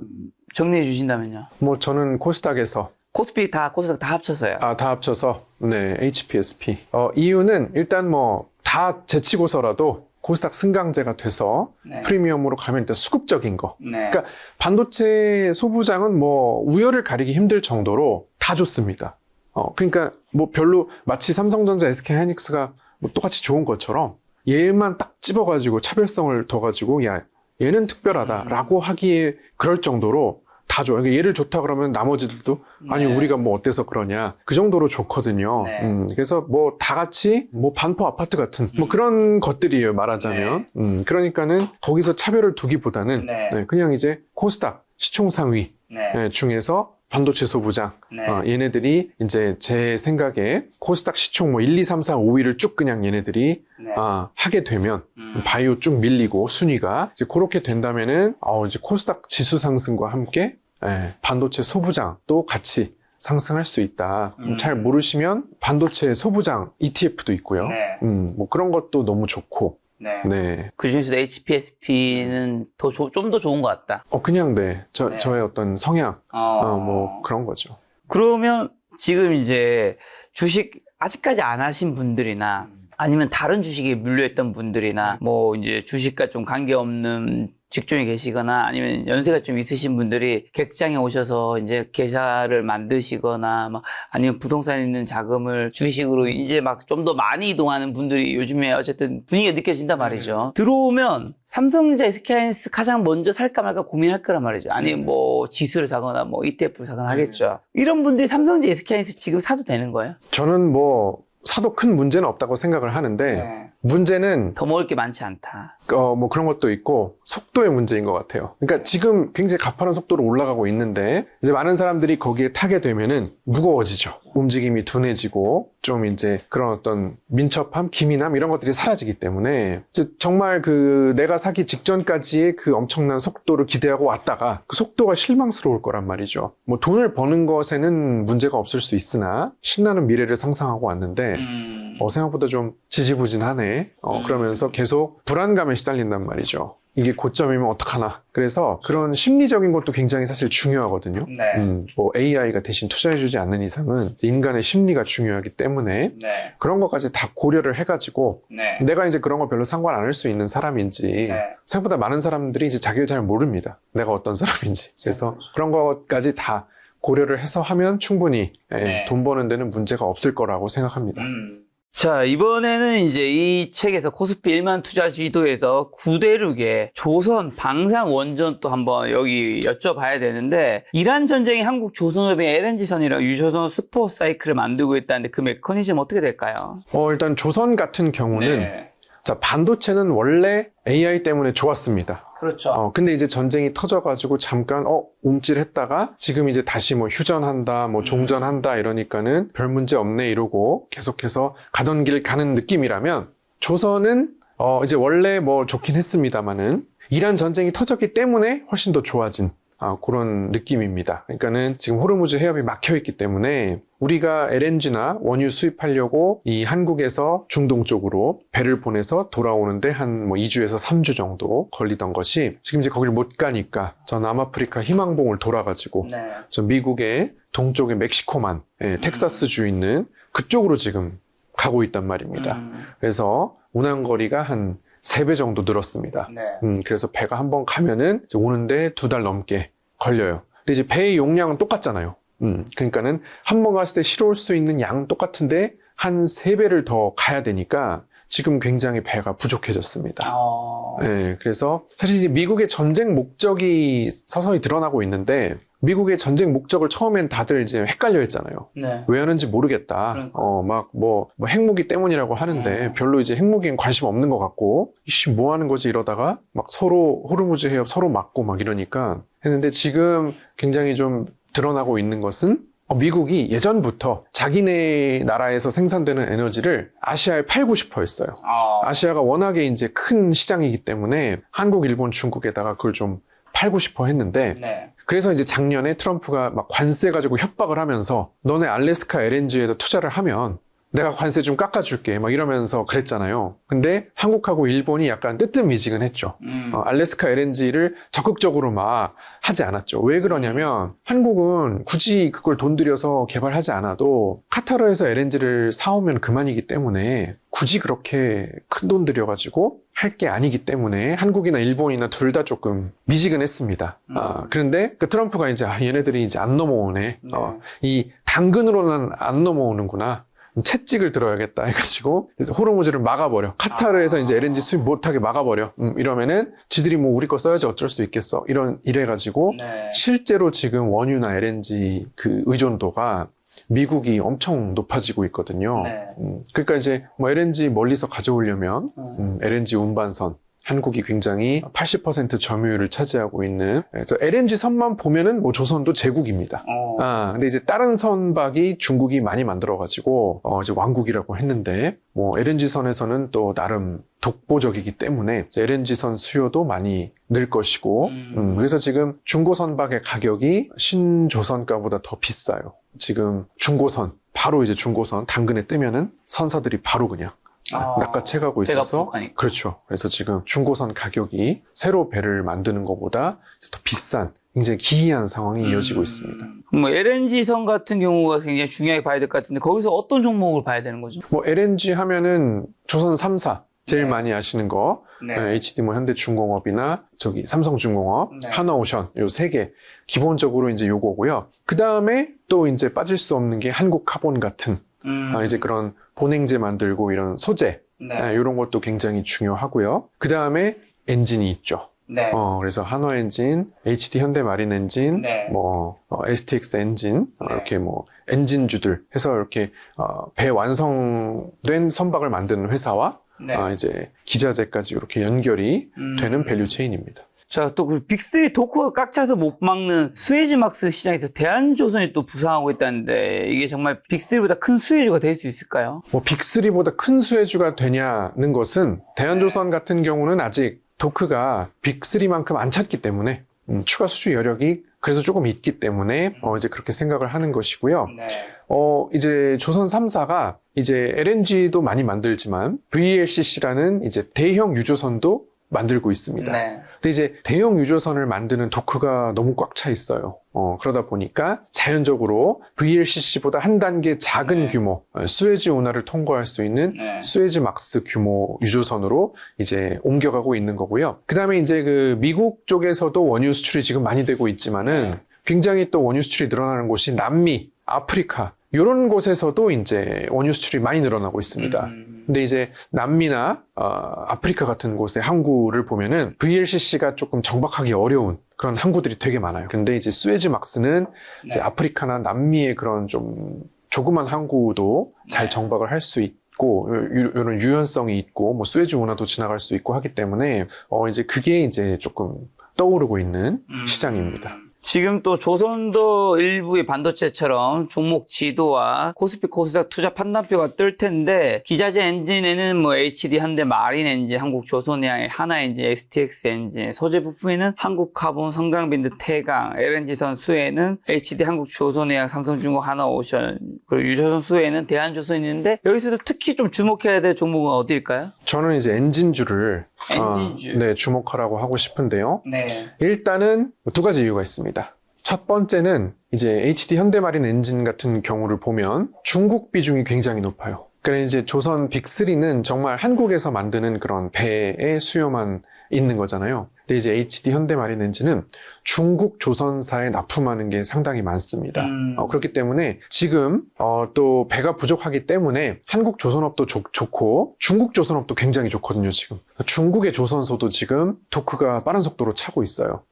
정리해 주신다면요. 뭐 저는 코스닥에서 코스피 코스닥 다 합쳐서요. 다 합쳐서 HPSP. 이유는 일단 뭐 다 제치고서라도 코스닥 승강제가 돼서 프리미엄으로 가면 일단 수급적인 거. 그러니까 반도체 소부장은 뭐 우열을 가리기 힘들 정도로 다 좋습니다. 그러니까 뭐 별로 마치 삼성전자, SK 하이닉스가 뭐 똑같이 좋은 것처럼 얘만 딱 집어가지고 차별성을 둬가지고 야 얘는 특별하다라고 하기에 그럴 정도로 다 좋아요. 그러니까 얘를 좋다 그러면 나머지들도 아니 우리가 뭐 어때서 그러냐 그 정도로 좋거든요. 그래서 뭐 다 같이 뭐 반포 아파트 같은 뭐 그런 것들이에요 말하자면. 그러니까는 거기서 차별을 두기보다는 그냥 이제 코스닥 시총 상위 중에서 반도체 소부장 얘네들이 이제 제 생각에 코스닥 시총 뭐 1, 2, 3, 4, 5위를 쭉 그냥 얘네들이 하게 되면 바이오 쭉 밀리고 순위가 이제 그렇게 된다면은 이제 코스닥 지수 상승과 함께 반도체 소부장도 같이 상승할 수 있다. 잘 모르시면 반도체 소부장 ETF도 있고요. 뭐 그런 것도 너무 좋고. 그 중에서도 HPSP는 좀 더 좋은 것 같다. 그냥 저의 어떤 성향, 뭐 그런 거죠. 그러면 지금 이제 주식 아직까지 안 하신 분들이나 아니면 다른 주식에 물려있던 분들이나 뭐 이제 주식과 좀 관계없는 직종에 계시거나 아니면 연세가 좀 있으신 분들이 객장에 오셔서 이제 계좌를 만드시거나 막 아니면 부동산에 있는 자금을 주식으로 이제 막 좀 더 많이 이동하는 분들이 요즘에 어쨌든 분위기가 느껴진단 말이죠. 들어오면 삼성전자 SK하이닉스 가장 먼저 살까 말까 고민할 거란 말이죠. 아니면 뭐 지수를 사거나 뭐 ETF를 사거나 하겠죠. 이런 분들이 삼성전자 SK하이닉스 지금 사도 되는 거예요? 저는 뭐 사도 큰 문제는 없다고 생각을 하는데 문제는 더 먹을 게 많지 않다. 뭐 그런 것도 있고 속도의 문제인 것 같아요. 그러니까 지금 굉장히 가파른 속도로 올라가고 있는데 이제 많은 사람들이 거기에 타게 되면은 무거워지죠. 움직임이 둔해지고 좀 이제 그런 어떤 민첩함, 기민함 이런 것들이 사라지기 때문에 이제 정말 그 내가 사기 직전까지의 그 엄청난 속도를 기대하고 왔다가 그 속도가 실망스러울 거란 말이죠. 뭐 돈을 버는 것에는 문제가 없을 수 있으나 신나는 미래를 상상하고 왔는데 생각보다 좀 지지부진하네. 그러면서 계속 불안감에 시달린단 말이죠. 이게 고점이면 어떡하나. 그래서 그런 심리적인 것도 굉장히 사실 중요하거든요. 네. 뭐 AI가 대신 투자해주지 않는 이상은 인간의 심리가 중요하기 때문에 네. 그런 것까지 다 고려를 해가지고 네. 내가 이제 그런 걸 별로 상관 안 할 수 있는 사람인지 생각보다 많은 사람들이 이제 자기를 잘 모릅니다. 내가 어떤 사람인지. 그래서 그런 것까지 다 고려를 해서 하면 충분히 돈 버는 데는 문제가 없을 거라고 생각합니다. 자, 이번에는 이제 이 책에서 코스피 1만 투자 지도에서 구대륙의 조선 방산 원전 또 한번 여기 여쭤봐야 되는데, 이란 전쟁이 한국 조선업의 LNG선이랑 유조선 스포 사이클을 만들고 있다는데 그 메커니즘 어떻게 될까요? 일단 조선 같은 경우는 자, 반도체는 원래 AI 때문에 좋았습니다. 그렇죠. 근데 이제 전쟁이 터져가지고 잠깐, 움찔했다가 지금 이제 다시 뭐 휴전한다, 뭐 종전한다 이러니까는 별 문제 없네 이러고 계속해서 가던 길 가는 느낌이라면 조선은, 이제 원래 뭐 좋긴 했습니다만은 이란 전쟁이 터졌기 때문에 훨씬 더 좋아진 그런 느낌입니다. 그러니까는 지금 호르무즈 해협이 막혀 있기 때문에 우리가 LNG나 원유 수입하려고 이 한국에서 중동 쪽으로 배를 보내서 돌아오는데 한 뭐 2주에서 3주 정도 걸리던 것이 지금 이제 거길 못 가니까 저 남아프리카 희망봉을 돌아가지고 저 미국의 동쪽의 멕시코만, 텍사스주 있는 그쪽으로 지금 가고 있단 말입니다. 그래서 운항거리가 한 3배 정도 늘었습니다. 그래서 배가 한번 가면은 오는데 2달 넘게 걸려요. 근데 이제 배의 용량은 똑같잖아요. 그러니까는 한 번 갔을 때 실어올 수 있는 양은 똑같은데 한 3배를 더 가야 되니까 지금 굉장히 배가 부족해졌습니다. 그래서 사실 이제 미국의 전쟁 목적이 서서히 드러나고 있는데 미국의 전쟁 목적을 처음엔 다들 이제 헷갈려 했잖아요. 왜 하는지 모르겠다. 뭐 핵무기 때문이라고 하는데 별로 이제 핵무기엔 관심 없는 것 같고, 이씨 뭐 하는 거지 이러다가 막 서로 호르무즈 해협 서로 막고 막 이러니까 했는데 지금 굉장히 좀 드러나고 있는 것은 미국이 예전부터 자기네 나라에서 생산되는 에너지를 아시아에 팔고 싶어 했어요. 아시아가 워낙에 이제 큰 시장이기 때문에 한국, 일본, 중국에다가 그걸 좀 팔고 싶어 했는데 그래서 이제 작년에 트럼프가 막 관세 가지고 협박을 하면서 너네 알래스카 LNG에다 투자를 하면 내가 관세 좀 깎아줄게 막 이러면서 그랬잖아요. 근데 한국하고 일본이 약간 뜨뜻미지근했죠. 알래스카 LNG를 적극적으로 막 하지 않았죠. 왜 그러냐면 한국은 굳이 그걸 돈 들여서 개발하지 않아도 카타르에서 LNG를 사오면 그만이기 때문에 굳이 그렇게 큰 돈 들여가지고 할 게 아니기 때문에 한국이나 일본이나 둘 다 조금 미지근했습니다. 그런데 그 트럼프가 이제 얘네들이 이제 안 넘어오네. 이 당근으로는 안 넘어오는구나. 채찍을 들어야겠다 해가지고 호르무즈를 막아버려. 카타르에서 이제 LNG 수입 못하게 막아버려. 이러면은 지들이 뭐 우리 거 써야지 어쩔 수 있겠어. 이래가지고 실제로 지금 원유나 LNG 그 의존도가 미국이 엄청 높아지고 있거든요. 그러니까 이제 뭐 LNG 멀리서 가져오려면 LNG 운반선 한국이 굉장히 80% 점유율을 차지하고 있는, 그래서 LNG 선만 보면은 뭐 조선도 제국입니다. 근데 이제 다른 선박이 중국이 많이 만들어가지고, 이제 왕국이라고 했는데, 뭐 LNG 선에서는 또 나름 독보적이기 때문에 LNG 선 수요도 많이 늘 것이고, 그래서 지금 중고 선박의 가격이 신조선가보다 더 비싸요. 지금 중고선, 바로 이제 중고선 당근에 뜨면은 선사들이 바로 그냥 낚아채가고 있어서 그렇죠. 그래서 지금 중고선 가격이 새로 배를 만드는 것보다 더 비싼 굉장히 기이한 상황이 이어지고 있습니다. 뭐 LNG선 같은 경우가 굉장히 중요하게 봐야 될 것 같은데 거기서 어떤 종목을 봐야 되는 거죠? 뭐 LNG 하면은 조선 3사 제일 네. 많이 아시는 거 네. HD 뭐 현대중공업이나 저기 삼성중공업, 네. 하나오션 요 세 개 기본적으로 이제 요거고요. 그 다음에 또 이제 빠질 수 없는 게 한국카본 같은 이제 그런 본행제 만들고 이런 소재 네. 이런 것도 굉장히 중요하고요. 그 다음에 엔진이 있죠. 네. 그래서 한화 엔진, HD 현대 마린 엔진, 네. 뭐 STX 엔진 네. 이렇게 뭐 엔진주들 해서 이렇게 배 완성된 선박을 만드는 회사와 네. 이제 기자재까지 이렇게 연결이 되는 밸류 체인입니다. 자, 또 그 빅3 도커가 꽉 차서 못 막는 스웨즈막스 시장에서 대한조선이 또 부상하고 있다는데 이게 정말 빅3보다 큰 수혜주가 될 수 있을까요? 뭐 빅3보다 큰 수혜주가 되냐는 것은 대한조선 같은 경우는 아직 도크가 빅3만큼 안 찼기 때문에 추가 수주 여력이 그래서 조금 있기 때문에 이제 그렇게 생각을 하는 것이고요. 네. 이제 조선 3사가 이제 LNG도 많이 만들지만 VLCC라는 이제 대형 유조선도 만들고 있습니다. 네. 근데 이제 대형 유조선을 만드는 도크가 너무 꽉 차 있어요. 그러다 보니까 자연적으로 VLCC보다 한 단계 작은 네. 규모, 수에즈 운하를 통과할 수 있는 네. 수에즈 막스 규모 유조선으로 이제 옮겨가고 있는 거고요. 그 다음에 이제 그 미국 쪽에서도 원유 수출이 지금 많이 되고 있지만은 네. 굉장히 또 원유 수출이 늘어나는 곳이 남미, 아프리카 이런 곳에서도 이제 원유 수출이 많이 늘어나고 있습니다. 근데 이제 남미나 아프리카 같은 곳의 항구를 보면은 VLCC가 조금 정박하기 어려운 그런 항구들이 되게 많아요. 근데 이제 수에즈 막스는 이제 아프리카나 남미의 그런 좀 조그만 항구도 잘 정박을 할 수 있고 이런 유연성이 있고 뭐 수에즈 운하도 지나갈 수 있고 하기 때문에 이제 그게 이제 조금 떠오르고 있는 시장입니다. 지금 또 조선도 일부의 반도체처럼 종목 지도와 코스피 코스닥 투자 판단표가 뜰 텐데 기자재 엔진에는 뭐 HD 현대 마린 엔진, 한국 조선해양, 하나 엔진, STX 엔진, 소재 부품에는 한국 카본, 성강빈드 태강, LNG선 수에는 HD 한국 조선해양, 삼성중공, 하나오션, 그리고 유조선 수에는 대한조선이 있는데 여기서도 특히 좀 주목해야 될 종목은 어디일까요? 저는 이제 엔진주를 엔진주. 네, 주목하라고 하고 싶은데요. 네. 일단은 두 가지 이유가 있습니다. 첫 번째는 이제 HD 현대마린 엔진 같은 경우를 보면 중국 비중이 굉장히 높아요. 그러니까 이제 조선 빅3는 정말 한국에서 만드는 그런 배의 수요만 있는 거잖아요. 근데 이제 HD 현대마린 엔진은 중국 조선사에 납품하는 게 상당히 많습니다. 그렇기 때문에 지금 또 배가 부족하기 때문에 한국 조선업도 좋고 중국 조선업도 굉장히 좋거든요. 지금 중국의 조선소도 지금 도크가 빠른 속도로 차고 있어요.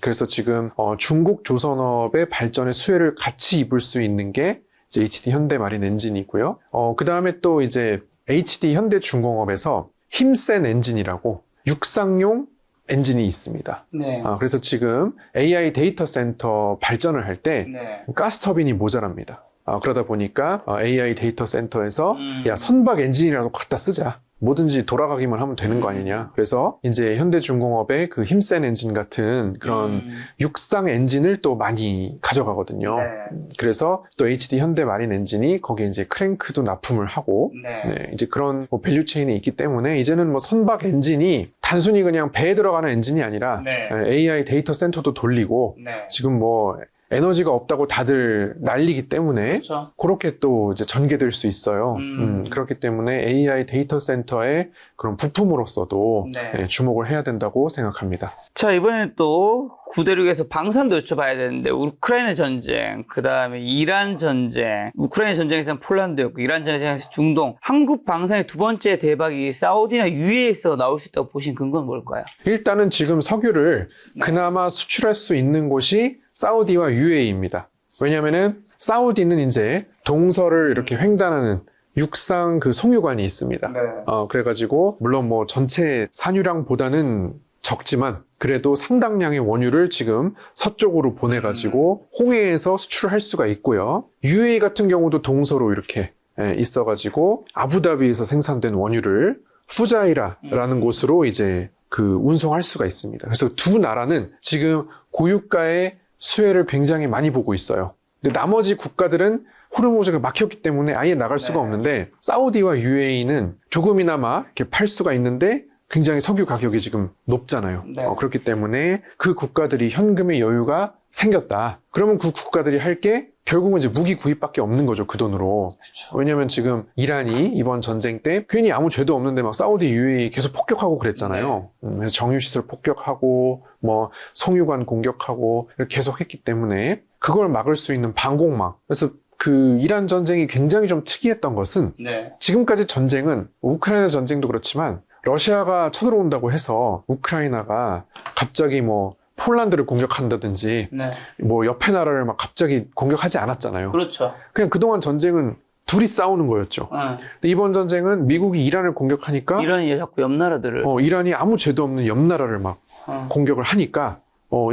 그래서 지금 중국 조선업의 발전의 수혜를 같이 입을 수 있는 게 이제 HD 현대마린 엔진이고요. 그 다음에 또 이제 HD 현대중공업에서 힘센 엔진이라고 육상용 엔진이 있습니다. 네. 그래서 지금 AI 데이터 센터 발전을 할 때 네. 가스터빈이 모자랍니다. 그러다 보니까 AI 데이터 센터에서 야 선박 엔진이라도 갖다 쓰자. 뭐든지 돌아가기만 하면 되는 거 아니냐. 그래서 이제 현대중공업의 그 힘센 엔진 같은 그런 육상 엔진을 또 많이 가져가거든요. 네. 그래서 또 HD 현대마린 엔진이 거기에 이제 크랭크도 납품을 하고 네. 이제 그런 뭐 밸류 체인이 있기 때문에 이제는 뭐 선박 엔진이 단순히 그냥 배에 들어가는 엔진이 아니라 네. AI 데이터 센터도 돌리고 네. 지금 뭐 에너지가 없다고 다들 난리기 때문에 그렇죠. 그렇게 또 이제 전개될 수 있어요. 그렇기 때문에 AI 데이터 센터의 그런 부품으로서도 네. 주목을 해야 된다고 생각합니다. 자, 이번엔 또 구대륙에서 방산도 여쭤봐야 되는데 우크라이나 전쟁, 그 다음에 이란 전쟁, 우크라이나 전쟁에서는 폴란드였고 이란 전쟁에서 중동, 한국 방산의 두 번째 대박이 사우디나 UAE에서 나올 수 있다고 보신 근거는 뭘까요? 일단은 지금 석유를 그나마 수출할 수 있는 곳이 사우디와 UAE입니다. 왜냐면은 사우디는 이제 동서를 이렇게 횡단하는 육상 그 송유관이 있습니다. 네. 그래가지고 물론 뭐 전체 산유량보다는 적지만 그래도 상당량의 원유를 지금 서쪽으로 보내가지고 홍해에서 수출할 수가 있고요. UAE 같은 경우도 동서로 이렇게 있어가지고 아부다비에서 생산된 원유를 푸자이라라는 곳으로 이제 그 운송할 수가 있습니다. 그래서 두 나라는 지금 고유가의 수혜를 굉장히 많이 보고 있어요. 근데 나머지 국가들은 호르무즈가 막혔기 때문에 아예 나갈 수가 없는데 사우디와 UAE는 조금이나마 이렇게 팔 수가 있는데 굉장히 석유 가격이 지금 높잖아요. 네. 그렇기 때문에 그 국가들이 현금의 여유가 생겼다. 그러면 그 국가들이 할 게 결국은 이제 무기 구입밖에 없는 거죠, 그 돈으로. 왜냐면 지금 이란이 이번 전쟁 때 괜히 아무 죄도 없는데 막 사우디 UAE 계속 폭격하고 그랬잖아요. 그래서 정유시설 폭격하고 뭐 송유관 공격하고 이렇게 계속 했기 때문에 그걸 막을 수 있는 방공망. 그래서 그 이란 전쟁이 굉장히 좀 특이했던 것은 지금까지 전쟁은 우크라이나 전쟁도 그렇지만 러시아가 쳐들어온다고 해서 우크라이나가 갑자기 뭐 폴란드를 공격한다든지 뭐 옆에 나라를 막 갑자기 공격하지 않았잖아요. 그렇죠. 그냥 그동안 전쟁은 둘이 싸우는 거였죠. 근데 이번 전쟁은 미국이 이란을 공격하니까 이란이 자꾸 옆 나라들을 이란이 아무 죄도 없는 옆 나라를 막 공격을 하니까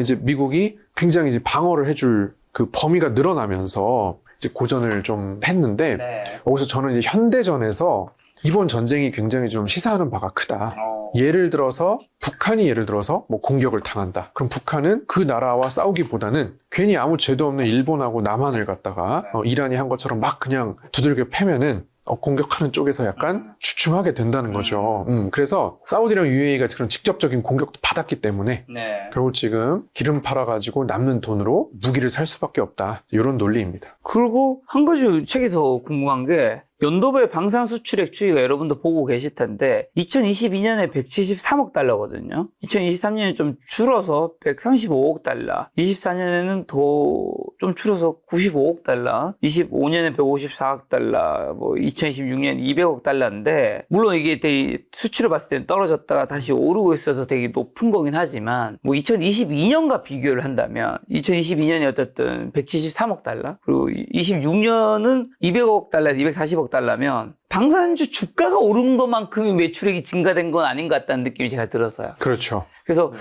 이제 미국이 굉장히 이제 방어를 해줄 그 범위가 늘어나면서 이제 고전을 좀 했는데 여기서 저는 이제 현대전에서 이번 전쟁이 굉장히 좀 시사하는 바가 크다. 예를 들어서 북한이 예를 들어서 뭐 공격을 당한다. 그럼 북한은 그 나라와 싸우기보다는 괜히 아무 죄도 없는 일본하고 남한을 갖다가 이란이 한 것처럼 막 그냥 두들겨 패면은 공격하는 쪽에서 약간 주춤하게 된다는 거죠. 그래서 사우디랑 UAE가 그런 직접적인 공격도 받았기 때문에 결국 지금 기름 팔아가지고 남는 돈으로 무기를 살 수밖에 없다. 이런 논리입니다. 그리고 한 가지 책에서 궁금한 게 연도별 방산 수출액 추이가 여러분도 보고 계실 텐데 2022년에 173억 달러거든요. 2023년에 좀 줄어서 135억 달러, 24년에는 더 좀 줄어서 95억 달러, 25년에 154억 달러, 뭐 2026년 200억 달러인데 물론 이게 되게 수출을 봤을 때는 떨어졌다가 다시 오르고 있어서 되게 높은 거긴 하지만 뭐 2022년과 비교를 한다면 2022년이 어쨌든 173억 달러 그리고 26년은 200억 달러에서 240억 달러면 방산주 주가가 오른 것만큼의 매출액이 증가된 건 아닌 것 같다는 느낌이 제가 들었어요. 그렇죠. 그래서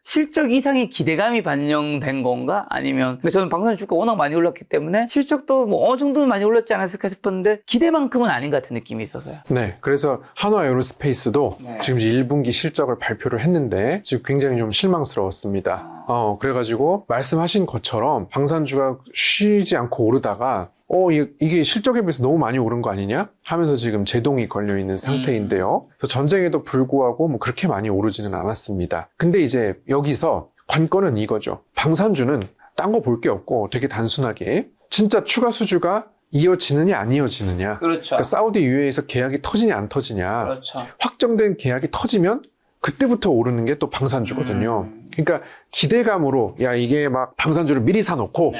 실적 이상의 기대감이 반영된 건가? 아니면 근데 저는 방산주 주가가 워낙 많이 올랐기 때문에 실적도 뭐 어느 정도는 많이 올랐지 않았을까 싶었는데 기대만큼은 아닌 것 같은 느낌이 있어서요. 네, 그래서 한화 에어로스페이스도 지금 이제 1분기 실적을 발표를 했는데 지금 굉장히 좀 실망스러웠습니다. 그래가지고 말씀하신 것처럼 방산주가 쉬지 않고 오르다가 이게 실적에 비해서 너무 많이 오른 거 아니냐? 하면서 지금 제동이 걸려있는 상태인데요. 그래서 전쟁에도 불구하고 뭐 그렇게 많이 오르지는 않았습니다. 근데 이제 여기서 관건은 이거죠. 방산주는 딴 거 볼 게 없고 되게 단순하게 진짜 추가 수주가 이어지느냐 안 이어지느냐. 그렇죠. 그러니까 사우디 UAE에서 계약이 터지냐 안 터지냐. 그렇죠. 확정된 계약이 터지면 그때부터 오르는 게 또 방산주거든요. 그러니까 기대감으로 야 이게 막 방산주를 미리 사놓고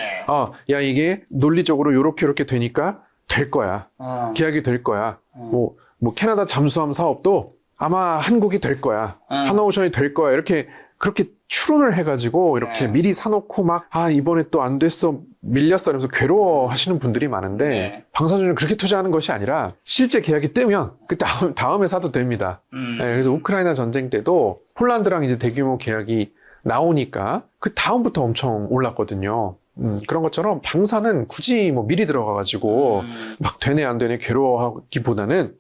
야 이게 논리적으로 요렇게 되니까 될 거야. 계약이 될 거야. 뭐 캐나다 잠수함 사업도 아마 한국이 될 거야. 하나오션이 될 거야. 이렇게 그렇게 추론을 해가지고 이렇게 미리 사놓고 막 이번에 또 안 됐어 밀렸어 이러면서 괴로워하시는 분들이 많은데 방산주는 그렇게 투자하는 것이 아니라 실제 계약이 뜨면 그 다음에 사도 됩니다. 그래서 우크라이나 전쟁 때도 폴란드랑 이제 대규모 계약이 나오니까 그 다음부터 엄청 올랐거든요. 그런 것처럼 방산은 굳이 뭐 미리 들어가가지고 막 되네 안 되네 괴로워하기보다는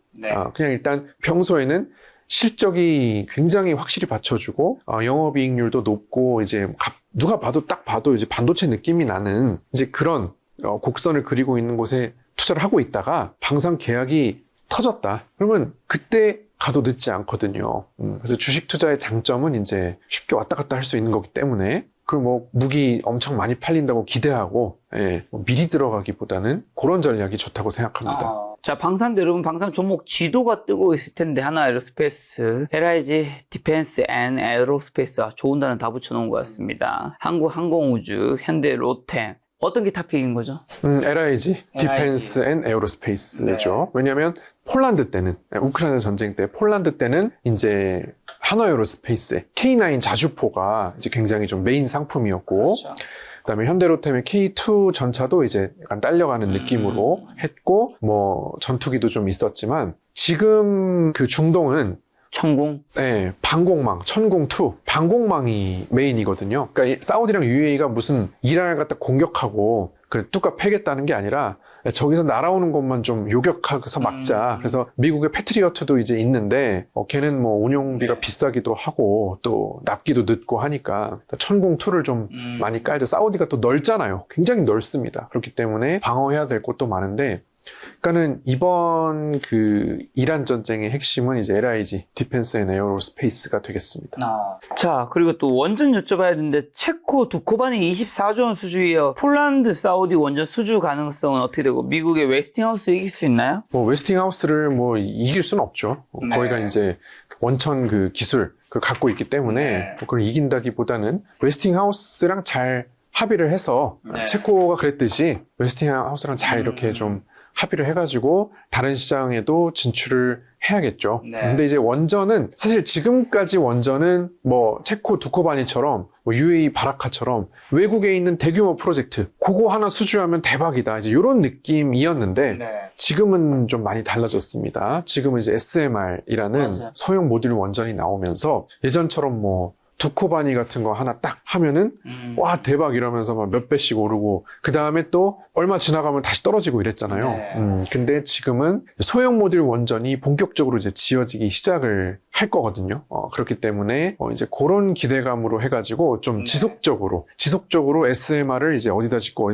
그냥 일단 평소에는 실적이 굉장히 확실히 받쳐주고 영업이익률도 높고 이제 누가 딱 봐도 이제 반도체 느낌이 나는 이제 그런 곡선을 그리고 있는 곳에 투자를 하고 있다가 방산 계약이 터졌다. 그러면 그때 가도 늦지 않거든요. 그래서 주식 투자의 장점은 이제 쉽게 왔다 갔다 할 수 있는 거기 때문에 그리고 뭐 무기 엄청 많이 팔린다고 기대하고 미리 들어가기보다는 그런 전략이 좋다고 생각합니다. 자, 방산대 여러분 방산 종목 지도가 뜨고 있을 텐데 하나 에어로스페이스, LIG 디펜스 앤 에어로스페이스 좋은 단어 다 붙여놓은 것 같습니다. 한국항공우주, 현대 로템 어떤 게 탑픽인 거죠? LIG 디펜스 앤 에어로스페이스죠. 왜냐하면 폴란드 때는 우크라이나 전쟁 때 폴란드 때는 이제 한화 에어로스페이스의 K9 자주포가 이제 굉장히 좀 메인 상품이었고 그다음에 현대로템의 K2 전차도 이제 약간 딸려가는 느낌으로 했고 뭐 전투기도 좀 있었지만 지금 그 중동은 천공? 네, 방공망, 천공2 방공망이 메인이거든요. 그러니까 사우디랑 UAE가 무슨 이란을 갖다 공격하고 그 뚜까 패겠다는 게 아니라 저기서 날아오는 것만 좀 요격해서 막자. 그래서 미국의 패트리어트도 이제 있는데 걔는 뭐 운용비가 비싸기도 하고 또 납기도 늦고 하니까 천공2를 좀 많이 깔죠. 사우디가 또 넓잖아요. 굉장히 넓습니다. 그렇기 때문에 방어해야 될 곳도 많은데 그러니까는 이번 그 이란 전쟁의 핵심은 이제 LIG, 디펜스 앤 에어로스페이스가 되겠습니다. 자, 그리고 또 원전 여쭤봐야 되는데 체코 두코반이 24조 원 수주이어 폴란드, 사우디 원전 수주 가능성은 어떻게 되고 미국의 웨스팅하우스 이길 수 있나요? 뭐 웨스팅하우스를 뭐 이길 수는 없죠. 네. 거기가 이제 원천 그 기술 그 갖고 있기 때문에 네. 뭐 그걸 이긴다기보다는 웨스팅하우스랑 잘 합의를 해서 네. 체코가 그랬듯이 웨스팅하우스랑 잘 이렇게 좀 합의를 해가지고 다른 시장에도 진출을 해야겠죠. 네. 근데 이제 원전은 사실 지금까지 원전은 뭐 체코 두코바니처럼 뭐 UAE 바라카처럼 외국에 있는 대규모 프로젝트 그거 하나 수주하면 대박이다 이제 이런 느낌이었는데 네. 지금은 좀 많이 달라졌습니다. 지금은 이제 SMR이라는 맞아요. 소형 모듈 원전이 나오면서 예전처럼 뭐 두코바니 같은 거 하나 딱 하면은 와 대박 이러면서 막 몇 배씩 오르고 그 다음에 또 얼마 지나가면 다시 떨어지고 이랬잖아요. 네. 근데 지금은 소형 모듈 원전이 본격적으로 이제 지어지기 시작을 할 거거든요. 그렇기 때문에 이제 그런 기대감으로 해가지고 좀 네. 지속적으로 SMR을 이제 어디다 짓고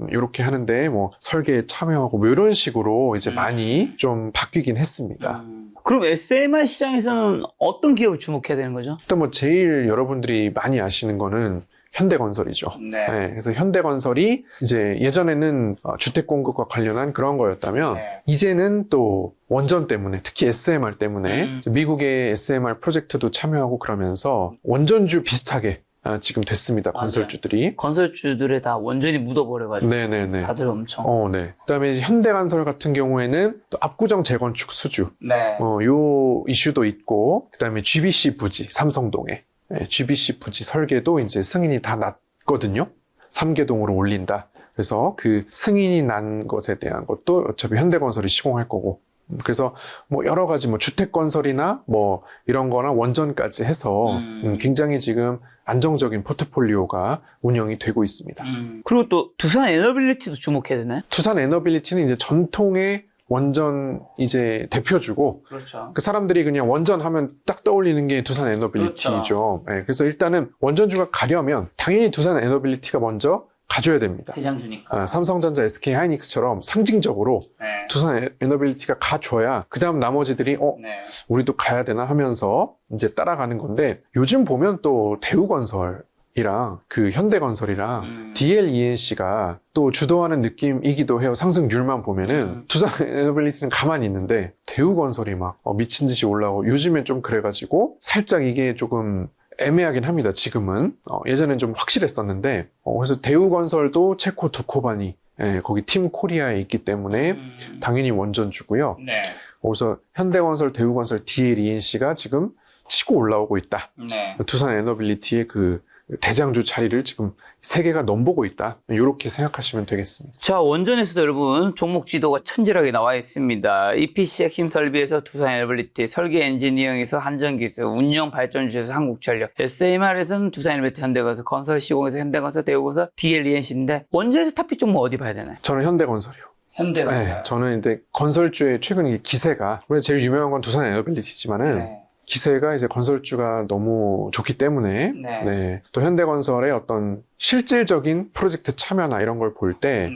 이렇게 하는데 뭐 설계에 참여하고 뭐 이런 식으로 이제 많이 좀 바뀌긴 했습니다. 그럼 SMR 시장에서는 어떤 기업을 주목해야 되는 거죠? 일단 뭐 제일 여러분들이 많이 아시는 거는 현대건설이죠. 네, 그래서 현대건설이 이제 예전에는 주택 공급과 관련한 그런 거였다면 네. 이제는 또 원전 때문에 특히 SMR 때문에 미국의 SMR 프로젝트도 참여하고 그러면서 원전주 비슷하게 지금 됐습니다. 맞아요. 건설주들이. 건설주들에 다 원전이 묻어버려가지고 네네네. 다들 엄청 네. 그다음에 이제 현대건설 같은 경우에는 또 압구정 재건축 수주. 네. 요 이슈도 있고 그다음에 GBC 부지 삼성동에 GBC 부지 설계도 이제 승인이 다 났거든요. 3개동으로 올린다. 그래서 그 승인이 난 것에 대한 것도 어차피 현대건설이 시공할 거고. 그래서 뭐 여러 가지 뭐 주택 건설이나 뭐 이런 거나 원전까지 해서 굉장히 지금 안정적인 포트폴리오가 운영이 되고 있습니다. 그리고 또 두산 에너빌리티도 주목해야 되나요? 두산 에너빌리티는 이제 전통의 원전 이제 대표주고 그렇죠. 그 사람들이 그냥 원전 하면 딱 떠올리는 게 두산 에너빌리티죠. 그렇죠. 네, 그래서 일단은 원전주가 가려면 당연히 두산 에너빌리티가 먼저 가져야 됩니다. 대장주니까. 삼성전자, SK 하이닉스처럼 상징적으로 네. 두산 에너빌리티가 가줘야 그 다음 나머지들이 네. 우리도 가야 되나 하면서 이제 따라가는 건데 요즘 보면 또 대우건설이랑 그 현대건설이랑 DLENC가 또 주도하는 느낌이기도 해요. 상승률만 보면은 두산 에너빌리티는 가만히 있는데 대우건설이 막 미친 듯이 올라오고 요즘엔 좀 그래가지고 살짝 이게 조금 애매하긴 합니다. 지금은 예전엔 좀 확실했었는데 그래서 대우건설도 체코 두코바니 거기 팀 코리아에 있기 때문에 당연히 원전주고요. 네. 그래서 현대건설, 대우건설, DLENC가 지금 치고 올라오고 있다. 네. 두산 에너빌리티의 그 대장주 자리를 지금 세 개가 넘보고 있다. 이렇게 생각하시면 되겠습니다. 자, 원전에서도 여러분 종목 지도가 천절하게 나와 있습니다. EPC 핵심 설비에서 두산 에너빌리티, 설계 엔지니어링에서 한전기술, 운영 발전주에서 한국전력, SMR에서는 두산 에너빌리티, 현대건설, 건설 시공에서 현대건설, 대우건설, DLENC인데 원전에서 탑픽 종목 어디 봐야 되나요? 저는 현대건설이요. 현대건설. 네, 저는 이제 건설주의 최근 이게 기세가 원래 제일 유명한 건 두산 에너빌리티지만은 네. 기세가 이제 건설주가 너무 좋기 때문에 네. 또 현대건설의 어떤 실질적인 프로젝트 참여나 이런 걸 볼 때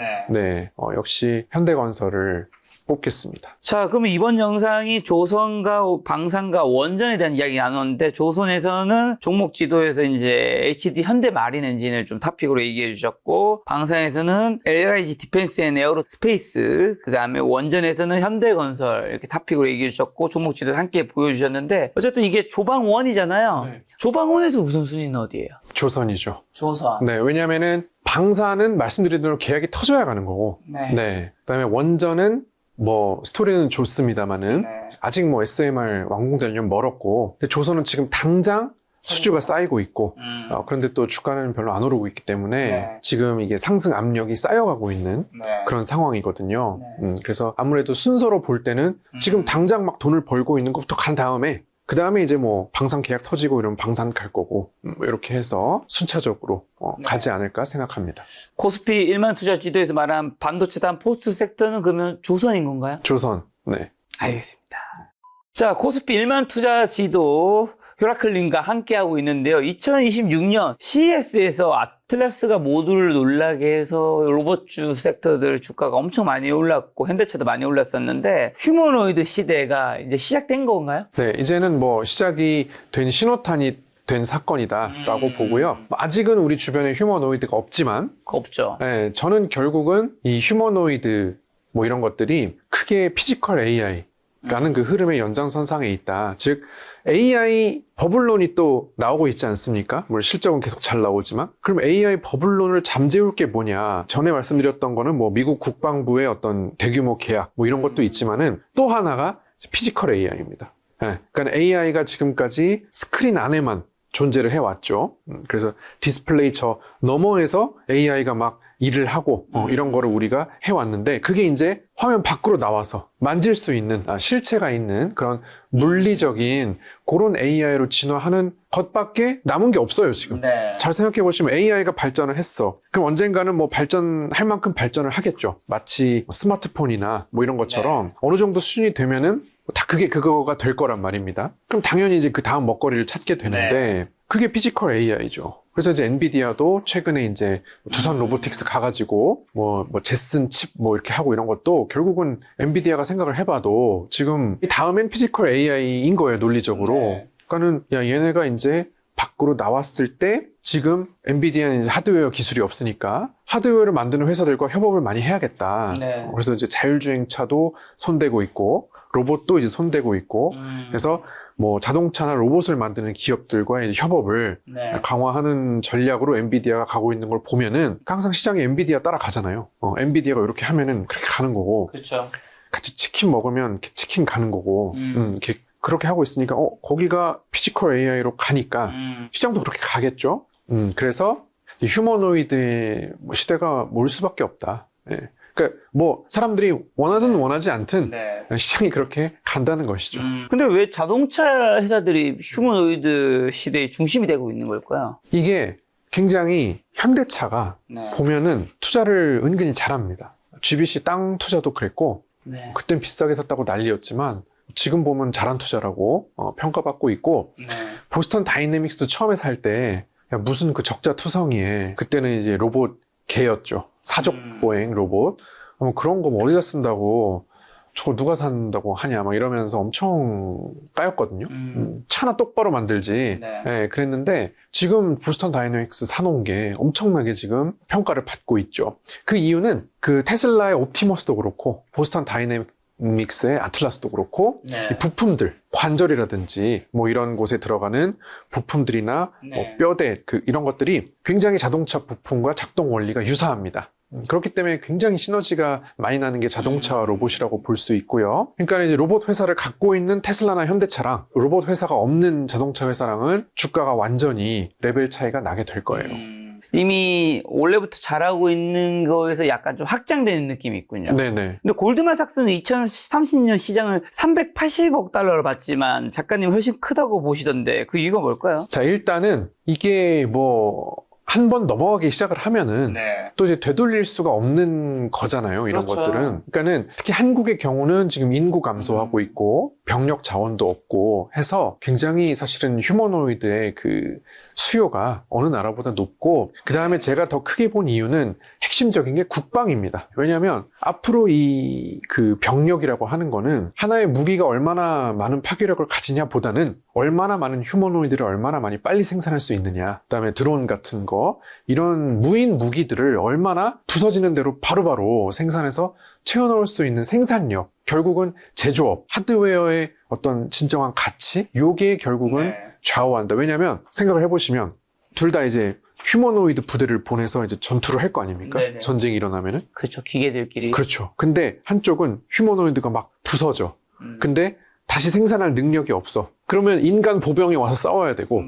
역시 현대건설을 뽑겠습니다. 자, 그러면 이번 영상이 조선과 방산과 원전에 대한 이야기 나눴는데 조선에서는 종목 지도에서 이제 HD 현대 마린 엔진을 좀 탑픽으로 얘기해 주셨고 방산에서는 LIG 디펜스 앤 에어로스페이스 그 다음에 원전에서는 현대건설 이렇게 탑픽으로 얘기해 주셨고 종목 지도 함께 보여주셨는데 어쨌든 이게 조방원이잖아요. 네. 조방원에서 우선순위는 어디예요? 조선이죠. 조선. 네, 왜냐면은 방산은 말씀드린 대로 계약이 터져야 가는 거고 그다음에 원전은 뭐 스토리는 좋습니다만은 아직 뭐 SMR 완공되려면 멀었고 근데 조선은 지금 당장 수주가 쌓이고 있고 그런데 또 주가는 별로 안 오르고 있기 때문에 지금 이게 상승 압력이 쌓여가고 있는 그런 상황이거든요. 그래서 아무래도 순서로 볼 때는 지금 당장 막 돈을 벌고 있는 것부터 간 다음에 그 다음에 이제 뭐 방산 계약 터지고 이러면 방산 갈 거고 이렇게 해서 순차적으로 가지 않을까 생각합니다. 코스피 1만 투자 지도에서 말한 반도체 다음 포스트 섹터는 그러면 조선인 건가요? 조선. 네. 알겠습니다. 자, 코스피 1만 투자 지도 뷰라클님과 함께하고 있는데요. 2026년 CES에서 아틀라스가 모두를 놀라게 해서 로봇주 섹터들 주가가 엄청 많이 올랐고 현대차도 많이 올랐었는데 휴머노이드 시대가 이제 시작된 건가요? 네, 이제는 뭐 시작이 된 신호탄이 된 사건이다라고 보고요. 아직은 우리 주변에 휴머노이드가 없지만, 없죠. 네, 저는 결국은 이 휴머노이드 뭐 이런 것들이 크게 피지컬 AI라는 그 흐름의 연장선상에 있다. 즉 AI 버블론이 또 나오고 있지 않습니까? 물론 실적은 계속 잘 나오지만, 그럼 AI 버블론을 잠재울 게 뭐냐? 전에 말씀드렸던 거는 뭐 미국 국방부의 어떤 대규모 계약 뭐 이런 것도 있지만은 또 하나가 피지컬 AI입니다. 네, 그러니까 AI가 지금까지 스크린 안에만 존재를 해왔죠. 그래서 디스플레이 저 너머에서 AI가 막 일을 하고 이런 거를 우리가 해왔는데, 그게 이제 화면 밖으로 나와서 만질 수 있는 실체가 있는 그런 물리적인 그런 AI로 진화하는 것밖에 남은 게 없어요 지금. 네. 잘 생각해 보시면 AI가 발전을 했어. 그럼 언젠가는 뭐 발전할 만큼 발전을 하겠죠. 마치 스마트폰이나 뭐 이런 것처럼 어느 정도 수준이 되면은 다 그거가 될 거란 말입니다. 그럼 당연히 이제 그 다음 먹거리를 찾게 되는데, 그게 피지컬 AI죠. 그래서 이제 엔비디아도 최근에 이제 두산 로보틱스 가가지고 뭐 제슨 칩 뭐 이렇게 하고 이런 것도 결국은 엔비디아가 생각을 해봐도 지금 다음엔 피지컬 AI인 거예요, 논리적으로. 네. 그러니까는 야, 얘네가 이제 밖으로 나왔을 때 지금 엔비디아는 이제 하드웨어 기술이 없으니까 하드웨어를 만드는 회사들과 협업을 많이 해야겠다. 네. 그래서 이제 자율주행차도 손대고 있고 로봇도 이제 손대고 있고 그래서 뭐 자동차나 로봇을 만드는 기업들과의 협업을 강화하는 전략으로 엔비디아가 가고 있는 걸 보면은 항상 시장에 엔비디아 따라가잖아요. 엔비디아가 이렇게 하면은 그렇게 가는 거고, 그렇죠. 같이 치킨 먹으면 이렇게 치킨 가는 거고, 이렇게 그렇게 하고 있으니까 거기가 피지컬 AI로 가니까 시장도 그렇게 가겠죠. 그래서 이 휴머노이드의 시대가 올 수밖에 없다. 예. 그러니까 뭐 사람들이 원하든 원하지 않든 시장이 그렇게 간다는 것이죠. 근데 왜 자동차 회사들이 휴머노이드 시대의 중심이 되고 있는 걸까요? 이게 굉장히 현대차가 보면은 투자를 은근히 잘합니다. GBC 땅 투자도 그랬고 그땐 비싸게 샀다고 난리였지만 지금 보면 잘한 투자라고 평가받고 있고, 보스턴 다이내믹스도 처음에 살 때 무슨 그 적자 투성이에 그때는 이제 로봇 개였죠. 사족 보행 로봇. 그런 거 뭐 어디다 쓴다고, 저거 누가 산다고 하냐 막 이러면서 엄청 까였거든요. 차나 똑바로 만들지. 그랬는데 지금 보스턴 다이내믹스 사놓은 게 엄청나게 지금 평가를 받고 있죠. 그 이유는 그 테슬라의 옵티머스도 그렇고 보스턴 다이내믹스의 아틀라스도 그렇고 이 부품들, 관절이라든지 뭐 이런 곳에 들어가는 부품들이나 뭐 뼈대 이런 것들이 굉장히 자동차 부품과 작동 원리가 유사합니다. 그렇기 때문에 굉장히 시너지가 많이 나는 게 자동차 로봇이라고 볼 수 있고요. 그러니까 이제 로봇 회사를 갖고 있는 테슬라나 현대차랑 로봇 회사가 없는 자동차 회사랑은 주가가 완전히 레벨 차이가 나게 될 거예요. 이미 원래부터 잘하고 있는 거에서 약간 좀 확장되는 느낌이 있군요. 네네. 근데 골드만삭스는 2030년 시장을 380억 달러를 받지만 작가님 훨씬 크다고 보시던데 그 이유가 뭘까요? 자, 일단은 이게 뭐 한 번 넘어가기 시작을 하면은 또 이제 되돌릴 수가 없는 거잖아요, 이런 것들은. 그러니까는 특히 한국의 경우는 지금 인구 감소하고 있고 병력 자원도 없고 해서 굉장히 사실은 휴머노이드의 그 수요가 어느 나라보다 높고, 그 다음에 제가 더 크게 본 이유는 핵심적인 게 국방입니다. 왜냐하면 앞으로 이 그 병력이라고 하는 거는 하나의 무기가 얼마나 많은 파괴력을 가지냐 보다는 얼마나 많은 휴머노이드를 얼마나 많이 빨리 생산할 수 있느냐, 그 다음에 드론 같은 거, 이런 무인 무기들을 얼마나 부서지는 대로 바로바로 생산해서 채워넣을 수 있는 생산력, 결국은 제조업, 하드웨어의 어떤 진정한 가치, 요게 결국은 좌우한다. 왜냐하면 생각을 해보시면 둘 다 이제 휴머노이드 부대를 보내서 이제 전투를 할 거 아닙니까? 전쟁이 일어나면은. 그렇죠. 기계들끼리. 그렇죠. 근데 한쪽은 휴머노이드가 막 부서져. 근데 다시 생산할 능력이 없어. 그러면 인간 보병이 와서 싸워야 되고,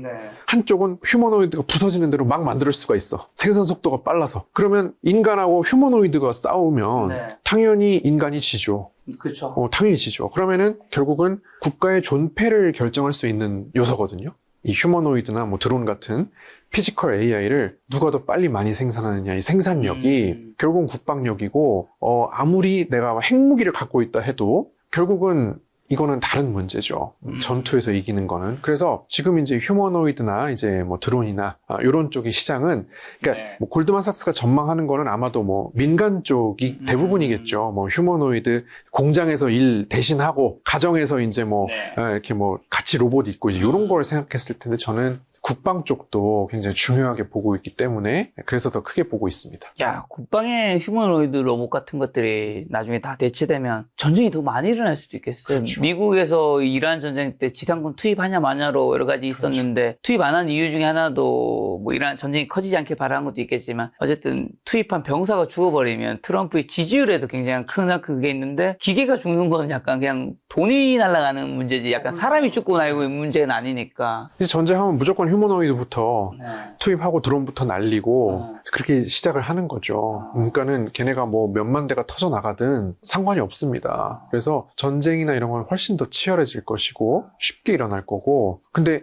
한쪽은 휴머노이드가 부서지는 대로 막 만들 수가 있어. 생산 속도가 빨라서. 그러면 인간하고 휴머노이드가 싸우면 당연히 인간이 지죠. 그렇죠. 당연히 지죠. 그러면은 결국은 국가의 존폐를 결정할 수 있는 요소거든요. 이 휴머노이드나 뭐 드론 같은 피지컬 AI를 누가 더 빨리 많이 생산하느냐, 이 생산력이 결국은 국방력이고, 아무리 내가 핵무기를 갖고 있다 해도 결국은 이거는 다른 문제죠. 전투에서 이기는 거는. 그래서 지금 이제 휴머노이드나 이제 뭐 드론이나 이런 쪽의 시장은, 그러니까 네. 뭐 골드만삭스가 전망하는 거는 아마도 뭐 민간 쪽이 대부분이겠죠. 뭐 휴머노이드 공장에서 일 대신하고 가정에서 이제 뭐 이렇게 뭐 같이 로봇 있고 이런 걸 생각했을 텐데, 저는 국방 쪽도 굉장히 중요하게 보고 있기 때문에 그래서 더 크게 보고 있습니다. 야, 국방의 휴머노이드 로봇 같은 것들이 나중에 다 대체되면 전쟁이 더 많이 일어날 수도 있겠어요. 그렇죠. 미국에서 이란 전쟁 때 지상군 투입하냐 마냐로 여러 가지 있었는데 투입 안 한 이유 중에 하나도 뭐 이란 전쟁이 커지지 않길 바라는 것도 있겠지만 어쨌든 투입한 병사가 죽어버리면 트럼프의 지지율에도 굉장히 큰 그게 있는데 기계가 죽는 거는 약간 그냥 돈이 날아가는 문제지 약간 사람이 죽고 날고 있는 문제는 아니니까. 이제 전쟁하면 무조건 휴머노이드부터 네. 투입하고 드론부터 날리고 그렇게 시작을 하는 거죠. 그러니까는 걔네가 뭐 몇만 대가 터져 나가든 상관이 없습니다. 그래서 전쟁이나 이런 건 훨씬 더 치열해질 것이고 쉽게 일어날 거고, 근데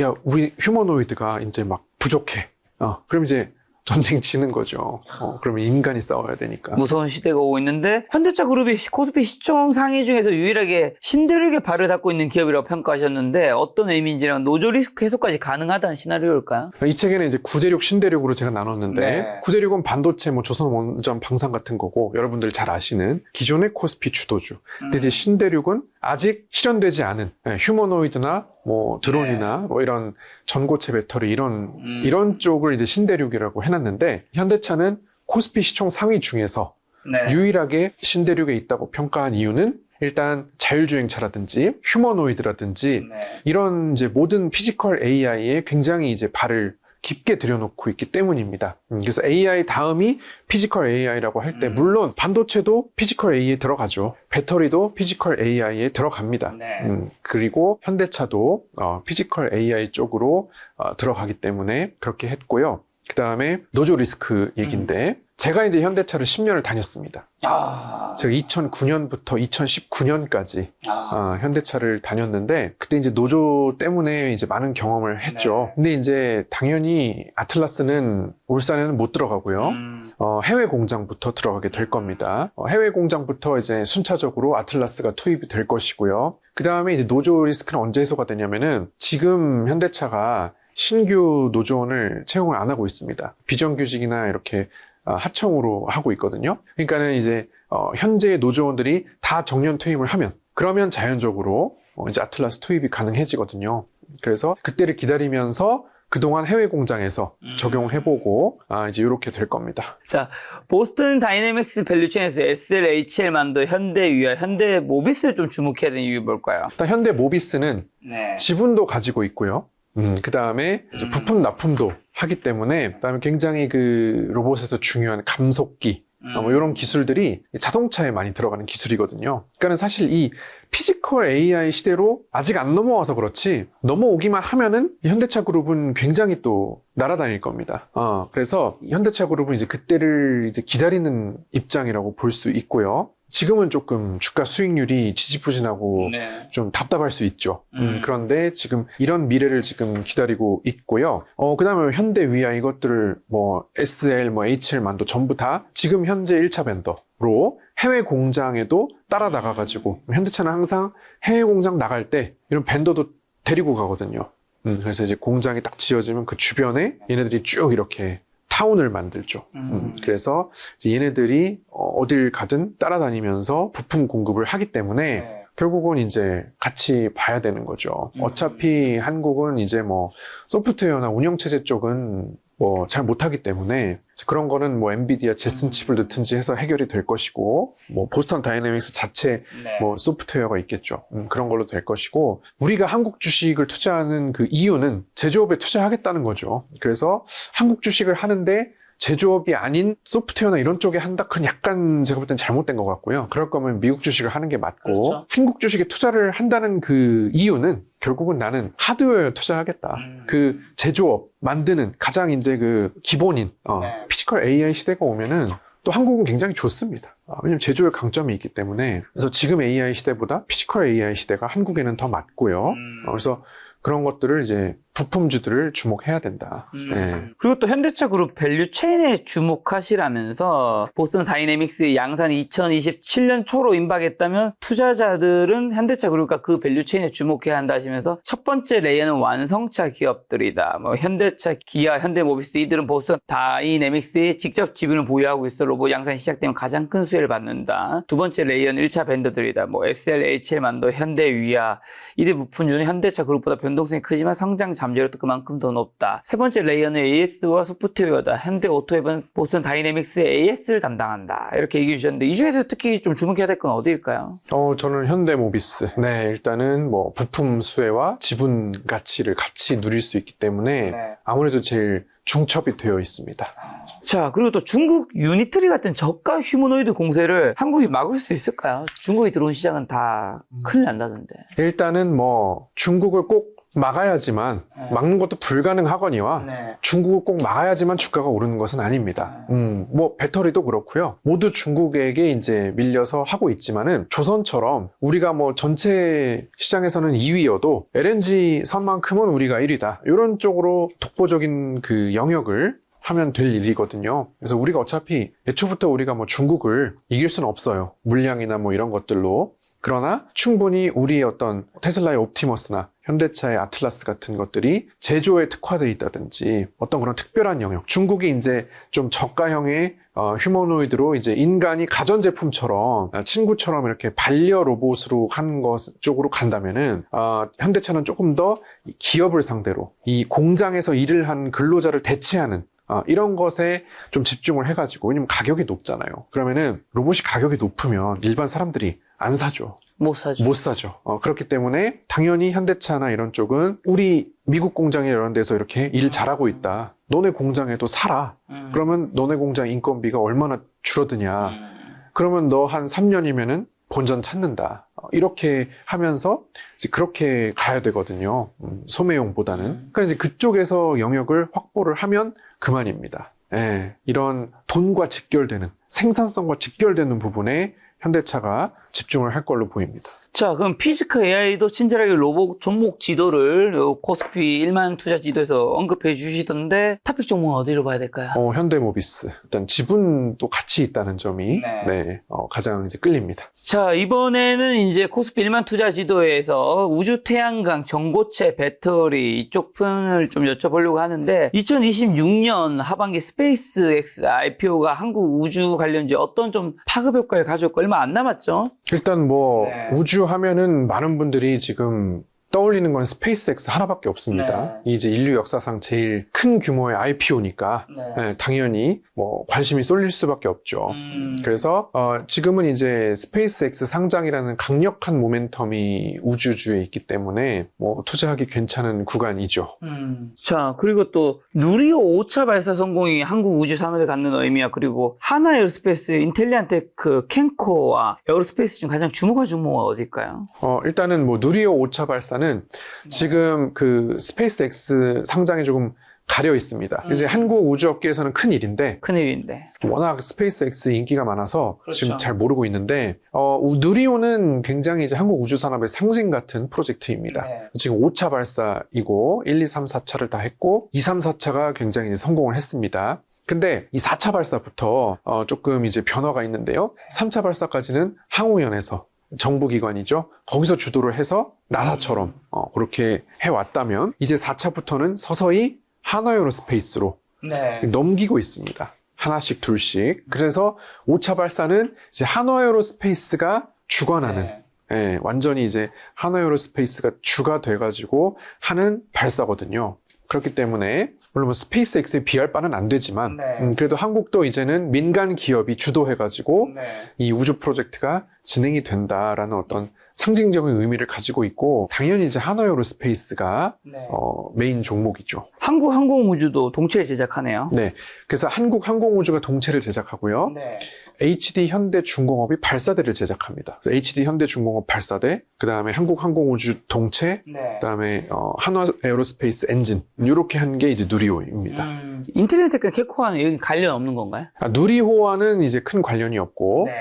야, 우리 휴머노이드가 이제 막 부족해. 그럼 이제 전쟁 지는 거죠. 그러면 인간이 싸워야 되니까. 무서운 시대가 오고 있는데 현대차 그룹이 코스피 시총 상위 중에서 유일하게 신대륙에 발을 닫고 있는 기업이라고 평가하셨는데 어떤 의미인지랑 노조 리스크 해소까지 가능하다는 시나리오일까요? 이 책에는 이제 구대륙, 신대륙으로 제가 나눴는데 네. 구대륙은 반도체, 뭐 조선원전, 방산 같은 거고 여러분들 잘 아시는 기존의 코스피 주도주. 근데 이제 신대륙은 아직 실현되지 않은 휴머노이드나 뭐 드론이나 뭐 이런 전고체 배터리 이런 쪽을 이제 신대륙이라고 해놨는데, 현대차는 코스피 시총 상위 중에서 유일하게 신대륙에 있다고 평가한 이유는 일단 자율주행차라든지 휴머노이드라든지 이런 이제 모든 피지컬 AI에 굉장히 이제 발을 깊게 들여놓고 있기 때문입니다. 그래서 AI 다음이 피지컬 AI라고 할 때 물론 반도체도 피지컬 AI에 들어가죠. 배터리도 피지컬 AI에 들어갑니다. 그리고 현대차도 피지컬 AI 쪽으로 들어가기 때문에 그렇게 했고요. 그 다음에 노조 리스크 얘기인데 제가 이제 현대차를 10년을 다녔습니다. 제가 2009년부터 2019년까지 현대차를 다녔는데 그때 이제 노조 때문에 이제 많은 경험을 했죠. 근데 이제 당연히 아틀라스는 울산에는 못 들어가고요. 해외 공장부터 들어가게 될 겁니다. 해외 공장부터 이제 순차적으로 아틀라스가 투입이 될 것이고요. 그 다음에 이제 노조 리스크는 언제 해소가 되냐면은 지금 현대차가 신규 노조원을 채용을 안 하고 있습니다. 비정규직이나 이렇게 하청으로 하고 있거든요. 그러니까는 이제 현재 노조원들이 다 정년 퇴임을 하면 그러면 자연적으로 이제 아틀라스 투입이 가능해지거든요. 그래서 그때를 기다리면서 그동안 해외 공장에서 적용을 해보고 이제 이렇게 될 겁니다. 자, 보스턴 다이내믹스 밸류체인에서 SLHL만도 현대위와 현대모비스를 좀 주목해야 되는 이유 뭘까요? 일단 현대모비스는 지분도 가지고 있고요. 그 다음에 부품 납품도 하기 때문에, 그 다음에 굉장히 그 로봇에서 중요한 감속기, 뭐 이런 기술들이 자동차에 많이 들어가는 기술이거든요. 그러니까는 사실 이 피지컬 AI 시대로 아직 안 넘어와서 그렇지, 넘어오기만 하면은 현대차 그룹은 굉장히 또 날아다닐 겁니다. 그래서 현대차 그룹은 이제 그때를 이제 기다리는 입장이라고 볼 수 있고요. 지금은 조금 주가 수익률이 지지부진하고 좀 답답할 수 있죠. 그런데 지금 이런 미래를 지금 기다리고 있고요. 그 다음에 현대위아 이것들을 뭐 SL, 뭐 HL만도 전부 다 지금 현재 1차 벤더로 해외 공장에도 따라 나가가지고, 현대차는 항상 해외 공장 나갈 때 이런 벤더도 데리고 가거든요. 그래서 이제 공장이 딱 지어지면 그 주변에 얘네들이 쭉 이렇게 타운을 만들죠. 그래서 이제 얘네들이 어딜 가든 따라다니면서 부품 공급을 하기 때문에 결국은 이제 같이 봐야 되는 거죠. 어차피 한국은 이제 뭐 소프트웨어나 운영체제 쪽은 뭐 잘 못하기 때문에 그런 거는 뭐 엔비디아 제슨 칩을 넣든지 해서 해결이 될 것이고, 뭐 보스턴 다이내믹스 자체 뭐 소프트웨어가 있겠죠. 그런 걸로 될 것이고, 우리가 한국 주식을 투자하는 그 이유는 제조업에 투자하겠다는 거죠. 그래서 한국 주식을 하는데 제조업이 아닌 소프트웨어나 이런 쪽에 한다? 그건 약간 제가 볼 땐 잘못된 것 같고요. 그럴 거면 미국 주식을 하는 게 맞고, 그렇죠. 한국 주식에 투자를 한다는 그 이유는 결국은 나는 하드웨어에 투자하겠다. 그 제조업 만드는 가장 이제 그 기본인 피지컬 AI 시대가 오면은 또 한국은 굉장히 좋습니다. 왜냐면 제조의 강점이 있기 때문에. 그래서 지금 AI 시대보다 피지컬 AI 시대가 한국에는 더 맞고요. 그래서 그런 것들을 이제 부품주들을 주목해야 된다. 네. 그리고 또 현대차 그룹 밸류 체인에 주목하시라면서 보스턴 다이내믹스의 양산이 2027년 초로 임박했다면 투자자들은 현대차 그룹과 그 밸류 체인에 주목해야 한다 하시면서 첫 번째 레이어는 완성차 기업들이다. 뭐 현대차, 기아, 현대모비스 이들은 보스턴 다이내믹스의 직접 지분을 보유하고 있어 로봇 양산이 시작되면 가장 큰 수혜를 받는다. 두 번째 레이어는 1차 벤더들이다. 뭐 SL, HL 만도, 현대, 위아 이들 부품주는 현대차 그룹보다 변동성이 크지만 성장 잠재력도 그만큼 더 높다. 세 번째 레이어는 AS와 소프트웨어다. 현대 오토앱은 보스턴 다이내믹스의 AS를 담당한다. 이렇게 얘기해 주셨는데 이 중에서 특히 좀 주목해야 될 건 어디일까요? 저는 현대모비스. 네, 일단은 뭐 부품 수혜와 지분 가치를 같이 누릴 수 있기 때문에 아무래도 제일 중첩이 되어 있습니다. 자, 그리고 또 중국 유니트리 같은 저가 휴머노이드 공세를 한국이 막을 수 있을까요? 중국이 들어온 시장은 다 큰일 난다던데. 일단은 뭐 중국을 꼭 막아야지만 막는 것도 불가능하거니와 중국을 꼭 막아야지만 주가가 오르는 것은 아닙니다. 뭐 배터리도 그렇고요. 모두 중국에게 이제 밀려서 하고 있지만은 조선처럼 우리가 뭐 전체 시장에서는 2위여도 LNG 선만큼은 우리가 1위다. 이런 쪽으로 독보적인 그 영역을 하면 될 일이거든요. 그래서 우리가 어차피 애초부터 우리가 뭐 중국을 이길 수는 없어요. 물량이나 뭐 이런 것들로. 그러나 충분히 우리의 어떤 테슬라의 옵티머스나 현대차의 아틀라스 같은 것들이 제조에 특화되어 있다든지 어떤 그런 특별한 영역. 중국이 이제 좀 저가형의 휴머노이드로 이제 인간이 가전제품처럼 친구처럼 이렇게 반려 로봇으로 하는 것 쪽으로 간다면은 현대차는 조금 더 기업을 상대로 이 공장에서 일을 한 근로자를 대체하는 이런 것에 좀 집중을 해가지고, 왜냐면 가격이 높잖아요. 그러면은 로봇이 가격이 높으면 일반 사람들이 안 사죠. 못 사죠. 못 사죠. 그렇기 때문에 당연히 현대차나 이런 쪽은 우리 미국 공장에 이런 데서 이렇게 일 잘하고 있다. 너네 공장에도 사라. 그러면 너네 공장 인건비가 얼마나 줄어드냐. 그러면 너 한 3년이면은 본전 찾는다. 이렇게 하면서 이제 그렇게 가야 되거든요. 소매용보다는. 그러니까 이제 그쪽에서 영역을 확보를 하면 그만입니다. 예, 이런 돈과 직결되는, 생산성과 직결되는 부분에 현대차가 집중을 할 걸로 보입니다. 자, 그럼 피지컬 AI도 친절하게 로봇 종목 지도를 코스피 1만 투자 지도에서 언급해 주시던데 탑픽 종목은 어디로 봐야 될까요? 현대모비스. 일단 지분도 같이 있다는 점이 가장 이제 끌립니다. 자, 이번에는 이제 코스피 1만 투자 지도에서 우주 태양광, 전고체, 배터리 이쪽 편을 좀 여쭤보려고 하는데 2026년 하반기 스페이스X IPO가 한국 우주 관련주에 어떤 좀 파급 효과를 가져올까 얼마 안 남았죠? 일단 뭐 우주 하면은 많은 분들이 지금 떠올리는 건 스페이스X 하나밖에 없습니다. 이제 인류 역사상 제일 큰 규모의 IPO니까 당연히 뭐 관심이 쏠릴 수밖에 없죠. 그래서 지금은 이제 스페이스X 상장이라는 강력한 모멘텀이 우주주에 있기 때문에 뭐 투자하기 괜찮은 구간이죠. 자, 그리고 또 누리호 5차 발사 성공이 한국 우주 산업에 갖는 의미와 그리고 하나 에어로스페이스, 인텔리안테크, 캔코와 에어로스페이스 중 가장 주목할 종목은 어딜까요? 일단은 뭐 누리호 5차 발사는 지금 그 스페이스X 상장이 조금 가려 있습니다. 이제 한국 우주업계에서는 큰일인데 워낙 스페이스X 인기가 많아서 지금 잘 모르고 있는데 누리호는 굉장히 이제 한국 우주 산업의 상징 같은 프로젝트입니다. 지금 5차 발사이고 1, 2, 3, 4차를 다 했고 2, 3, 4차가 굉장히 성공을 했습니다. 근데 이 4차 발사부터 조금 이제 변화가 있는데요. 3차 발사까지는 항우연에서 정부기관이죠. 거기서 주도를 해서 나사처럼 그렇게 해왔다면 이제 4차부터는 서서히 하나에어로스페이스로 넘기고 있습니다. 하나씩 둘씩. 그래서 5차 발사는 이제 하나에어로스페이스가 주관하는 완전히 이제 하나에어로스페이스가 주가 돼가지고 하는 발사거든요. 그렇기 때문에 물론 뭐 스페이스X에 비할 바는 안 되지만 그래도 한국도 이제는 민간 기업이 주도해가지고 이 우주 프로젝트가 진행이 된다라는 어떤 상징적인 의미를 가지고 있고 당연히 이제 하나에어로스페이스가 메인 종목이죠. 한국 항공우주도 동체를 제작하네요. 네, 그래서 한국 항공우주가 동체를 제작하고요. HD 현대중공업이 발사대를 제작합니다. HD 현대중공업 발사대, 그 다음에 한국항공우주 동체, 그 다음에 한화에어로스페이스 엔진 이렇게 한 게 이제 누리호입니다. 인텔리안테크는 캐코아는 여기 관련 없는 건가요? 누리호와는 이제 큰 관련이 없고 네.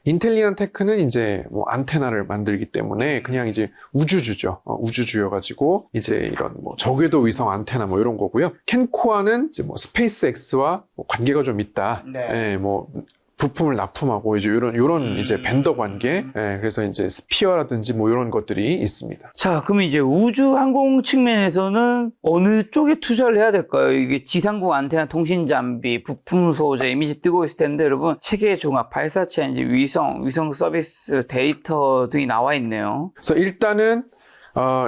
인텔리안 테크는 이제 뭐 안테나를 만들기 때문에 그냥 이제 우주주죠. 우주주여가지고 이제 이런 뭐 저궤도 위성 안테나 뭐 이런 거고요. 캔코아는 이제 뭐 스페이스X와 뭐 관계가 좀 있다. 네. 예, 뭐 부품을 납품하고 이제 요런 이제 벤더 관계. 예, 그래서 이제 스피어라든지 뭐 이런 것들이 있습니다. 자, 그럼 이제 우주 항공 측면에서는 어느 쪽에 투자를 해야 될까요? 이게 지상국 안테나 통신 장비, 부품 소재, 이미지 뜨고 있을 텐데 여러분 체계 종합, 발사체, 이제 위성 서비스, 데이터 등이 나와 있네요. 그래서 일단은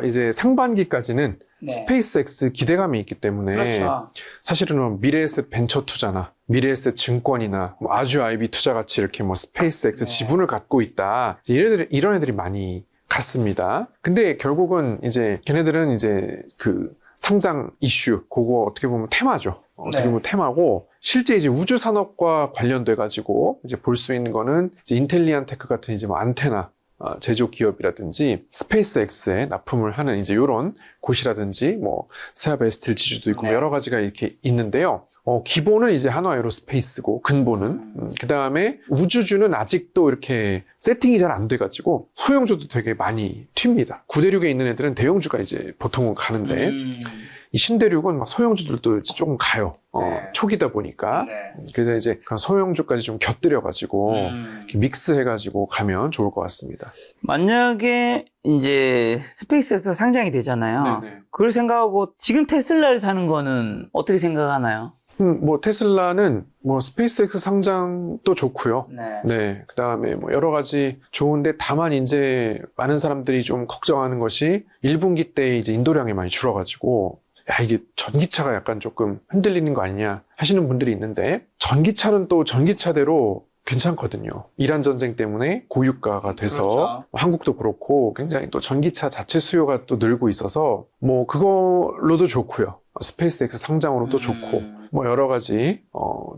이제 상반기까지는 네. 스페이스X 기대감이 있기 때문에 그렇죠. 사실은 뭐 미래에셋 벤처 투자나 미래에셋 증권이나 뭐 아주 IB 투자 같이 이렇게 뭐 스페이스X 네. 지분을 지분을 갖고 있다. 이런 애들이 많이 갔습니다. 근데 결국은 이제 걔네들은 이제 그 상장 이슈 그거 어떻게 보면 테마죠. 어떻게 보면 테마고 실제 이제 우주 산업과 관련돼 가지고 이제 볼 수 있는 거는 이제 인텔리안 테크 같은 이제 뭐 안테나 제조 기업이라든지 스페이스X에 납품을 하는 이제 이런 곳이라든지 뭐 세아베스틸 지주도 있고 뭐 여러 가지가 이렇게 있는데요. 기본은 이제 한화에로스페이스고 근본은 그 다음에 우주주는 아직도 이렇게 세팅이 잘 안 돼가지고 소형주도 되게 많이 튑니다. 구대륙에 있는 애들은 대형주가 이제 보통은 가는데 이 신대륙은 막 소형주들도 이제 조금 가요. 네. 초기다 보니까. 네. 그래서 이제 그런 소형주까지 좀 곁들여가지고 이렇게 믹스해가지고 가면 좋을 것 같습니다. 만약에 이제 스페이스에서 상장이 되잖아요. 네네. 그걸 생각하고 지금 테슬라를 사는 거는 어떻게 생각하나요? 뭐 테슬라는 뭐 스페이스X 상장도 좋고요. 네. 그 다음에 뭐 여러 가지 좋은데 다만 이제 많은 사람들이 좀 걱정하는 것이 1분기 때 이제 인도량이 많이 줄어가지고 야, 이게 전기차가 약간 조금 흔들리는 거 아니냐 하시는 분들이 있는데 전기차는 또 전기차대로 괜찮거든요. 이란 전쟁 때문에 고유가가 돼서 그렇죠. 한국도 그렇고 굉장히 또 전기차 자체 수요가 또 늘고 있어서 뭐 그걸로도 좋고요. 스페이스X 상장으로도 좋고 뭐 여러 가지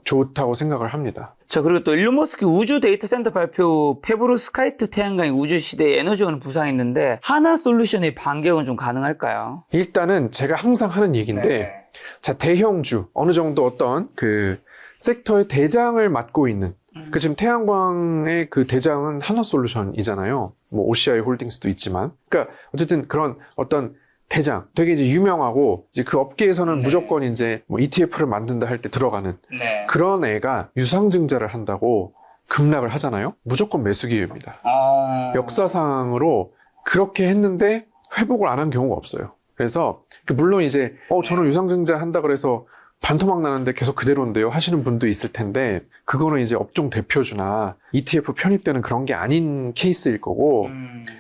좋다고 생각을 합니다. 자, 그리고 또 일론 머스크 우주 데이터 센터 발표 후 페브로스카이트 태양광이 우주 시대의 에너지원을 부상했는데 하나솔루션의 반격은 좀 가능할까요? 일단은 제가 항상 하는 얘기인데 자, 대형주 어느 정도 어떤 그 섹터의 대장을 맡고 있는 그 지금 태양광의 그 대장은 한화솔루션이잖아요. 뭐 OCI 홀딩스도 있지만, 그러니까 어쨌든 그런 어떤 대장, 되게 이제 유명하고 이제 그 업계에서는 무조건 이제 뭐 ETF를 만든다 할 때 들어가는 그런 애가 유상증자를 한다고 급락을 하잖아요. 무조건 매수 기회입니다. 역사상으로 그렇게 했는데 회복을 안 한 경우가 없어요. 그래서 물론 이제 저는 유상증자 한다 그래서 반토막 나는데 계속 그대로인데요 하시는 분도 있을 텐데 그거는 이제 업종 대표주나 ETF 편입되는 그런 게 아닌 케이스일 거고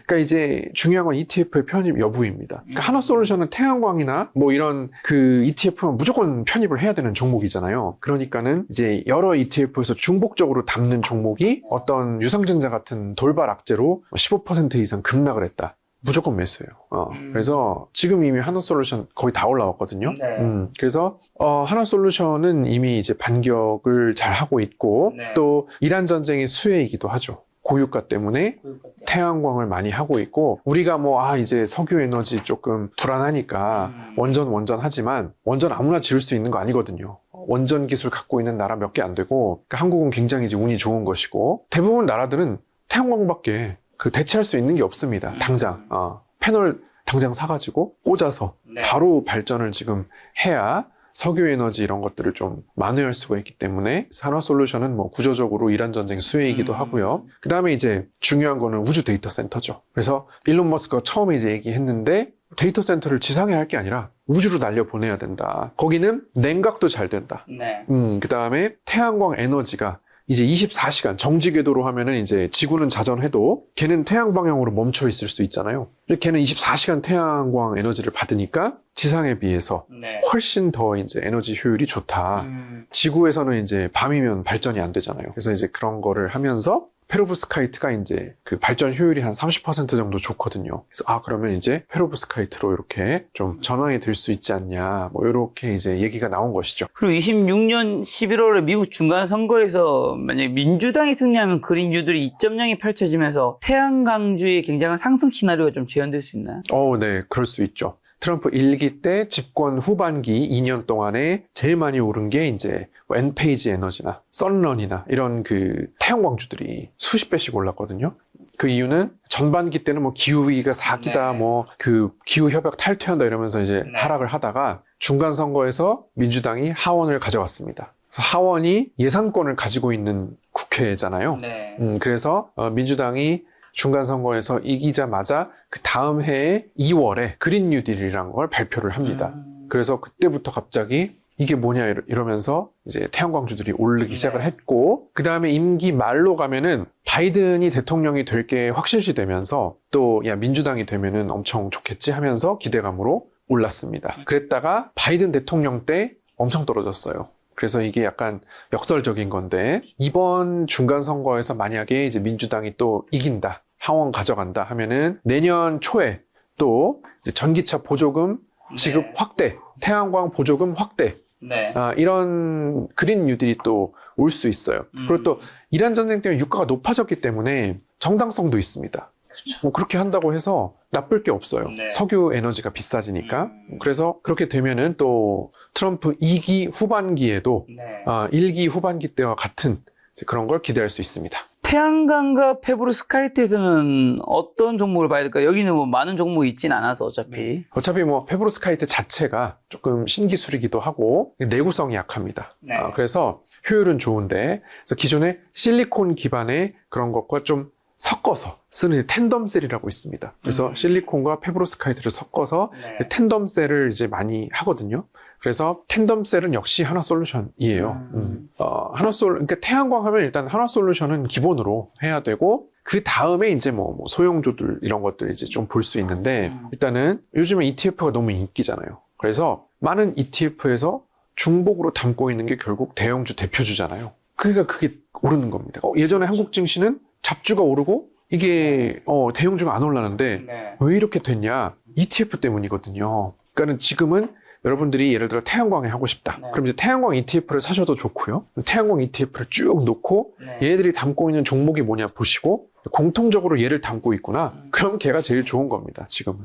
그러니까 이제 중요한 건 ETF의 편입 여부입니다. 그러니까 한화솔루션은 태양광이나 뭐 이런 그 ETF는 무조건 편입을 해야 되는 종목이잖아요. 그러니까는 이제 여러 ETF에서 중복적으로 담는 종목이 어떤 유상증자 같은 돌발 악재로 15% 이상 급락을 했다. 무조건 매수예요. 그래서 지금 이미 한화솔루션 거의 다 올라왔거든요. 그래서 한화솔루션은 이미 이제 반격을 잘 하고 있고 또 이란 전쟁의 수혜이기도 하죠. 고유가 때문에 태양광을 많이 하고 있고 우리가 뭐 이제 석유 에너지 조금 불안하니까 원전 하지만 원전 아무나 지을 수 있는 거 아니거든요. 원전 기술 갖고 있는 나라 몇 개 안 되고 그러니까 한국은 굉장히 이제 운이 좋은 것이고 대부분 나라들은 태양광밖에 대체할 수 있는 게 없습니다. 당장 패널 당장 사가지고 꽂아서 바로 발전을 지금 해야 석유 에너지 이런 것들을 좀 만회할 수가 있기 때문에 한화솔루션은 뭐 구조적으로 이란 전쟁 수혜이기도 하고요. 그 다음에 이제 중요한 거는 우주 데이터 센터죠. 그래서 일론 머스크가 처음에 이제 얘기했는데 데이터 센터를 지상에 할 게 아니라 우주로 날려보내야 된다. 거기는 냉각도 잘 된다. 그 다음에 태양광 에너지가 이제 24시간 정지 궤도로 하면은 이제 지구는 자전해도 걔는 태양 방향으로 멈춰 있을 수 있잖아요. 걔는 24시간 태양광 에너지를 받으니까 지상에 비해서 훨씬 더 이제 에너지 효율이 좋다. 지구에서는 이제 밤이면 발전이 안 되잖아요. 그래서 이제 그런 거를 하면서 페로브스카이트가 이제 그 발전 효율이 한 30% 정도 좋거든요. 그래서 그러면 이제 페로브스카이트로 이렇게 좀 전환이 될 수 있지 않냐, 뭐 이렇게 이제 얘기가 나온 것이죠. 그리고 26년 11월에 미국 중간 선거에서 만약 민주당이 승리하면 그린 뉴딜이 2.0이 펼쳐지면서 태양광주의 굉장한 상승 시나리오가 좀 재현될 수 있나요? 네, 그럴 수 있죠. 트럼프 1기 때 집권 후반기 2년 동안에 제일 많이 오른 게 이제 뭐 엔페이지 에너지나 썬런이나 이런 그 태양광주들이 수십 배씩 올랐거든요. 그 이유는 전반기 때는 뭐 기후위기가 사기다, 네. 뭐 그 기후협약 탈퇴한다 이러면서 이제 네. 하락을 하다가 중간 선거에서 민주당이 하원을 가져왔습니다. 그래서 하원이 예산권을 가지고 있는 국회잖아요. 네. 그래서 민주당이 중간 선거에서 이기자마자 그 다음 해에 2월에 그린 뉴딜이라는 걸 발표를 합니다. 그래서 그때부터 갑자기 이게 뭐냐 이러면서 이제 태양광주들이 오르기 네. 시작을 했고, 그 다음에 임기 말로 가면은 바이든이 대통령이 될 게 확실시 되면서 또 야 민주당이 되면은 엄청 좋겠지 하면서 기대감으로 올랐습니다. 그랬다가 바이든 대통령 때 엄청 떨어졌어요. 그래서 이게 약간 역설적인 건데, 이번 중간 선거에서 만약에 이제 민주당이 또 이긴다, 하원 가져간다 하면은 내년 초에 또 이제 전기차 보조금 지급 확대, 태양광 보조금 확대, 네. 이런 그린 뉴딜이 또 올 수 있어요. 그리고 또 이란 전쟁 때문에 유가가 높아졌기 때문에 정당성도 있습니다. 그렇죠. 뭐 그렇게 한다고 해서 나쁠 게 없어요. 네. 석유 에너지가 비싸지니까. 그래서 그렇게 되면은 또 트럼프 2기 후반기에도 네. 1기 후반기 때와 같은 이제 그런 걸 기대할 수 있습니다. 태양광과 페브로스카이트에서는 어떤 종목을 봐야 될까요? 여기는 뭐 많은 종목이 있진 않아서 어차피. 어차피 뭐 페브로스카이트 자체가 조금 신기술이기도 하고 내구성이 약합니다. 네. 그래서 효율은 좋은데, 그래서 기존에 실리콘 기반의 그런 것과 좀 섞어서 쓰는 텐덤셀이라고 있습니다. 그래서 실리콘과 페브로스카이트를 섞어서 네. 텐덤셀을 이제 많이 하거든요. 그래서 텐덤셀은 역시 하나솔루션이에요. 그러니까 태양광 하면 일단 하나솔루션은 기본으로 해야 되고, 그 다음에 이제 뭐 소형주들 이런 것들 이제 좀 볼 수 있는데, 일단은 요즘에 ETF가 너무 인기잖아요. 그래서 많은 ETF에서 중복으로 담고 있는 게 결국 대형주 대표주잖아요. 그러니까 그게 오르는 겁니다. 예전에 한국 증시는 잡주가 오르고 이게 대형주가 안 올라는데 네. 왜 이렇게 됐냐? ETF 때문이거든요. 그러니까는 지금은 여러분들이 예를 들어 태양광에 하고 싶다. 네. 그럼 이제 태양광 ETF를 사셔도 좋고요. 태양광 ETF를 쭉 놓고 네. 얘들이 담고 있는 종목이 뭐냐 보시고 공통적으로 얘를 담고 있구나. 그럼 걔가 제일 좋은 겁니다. 지금은.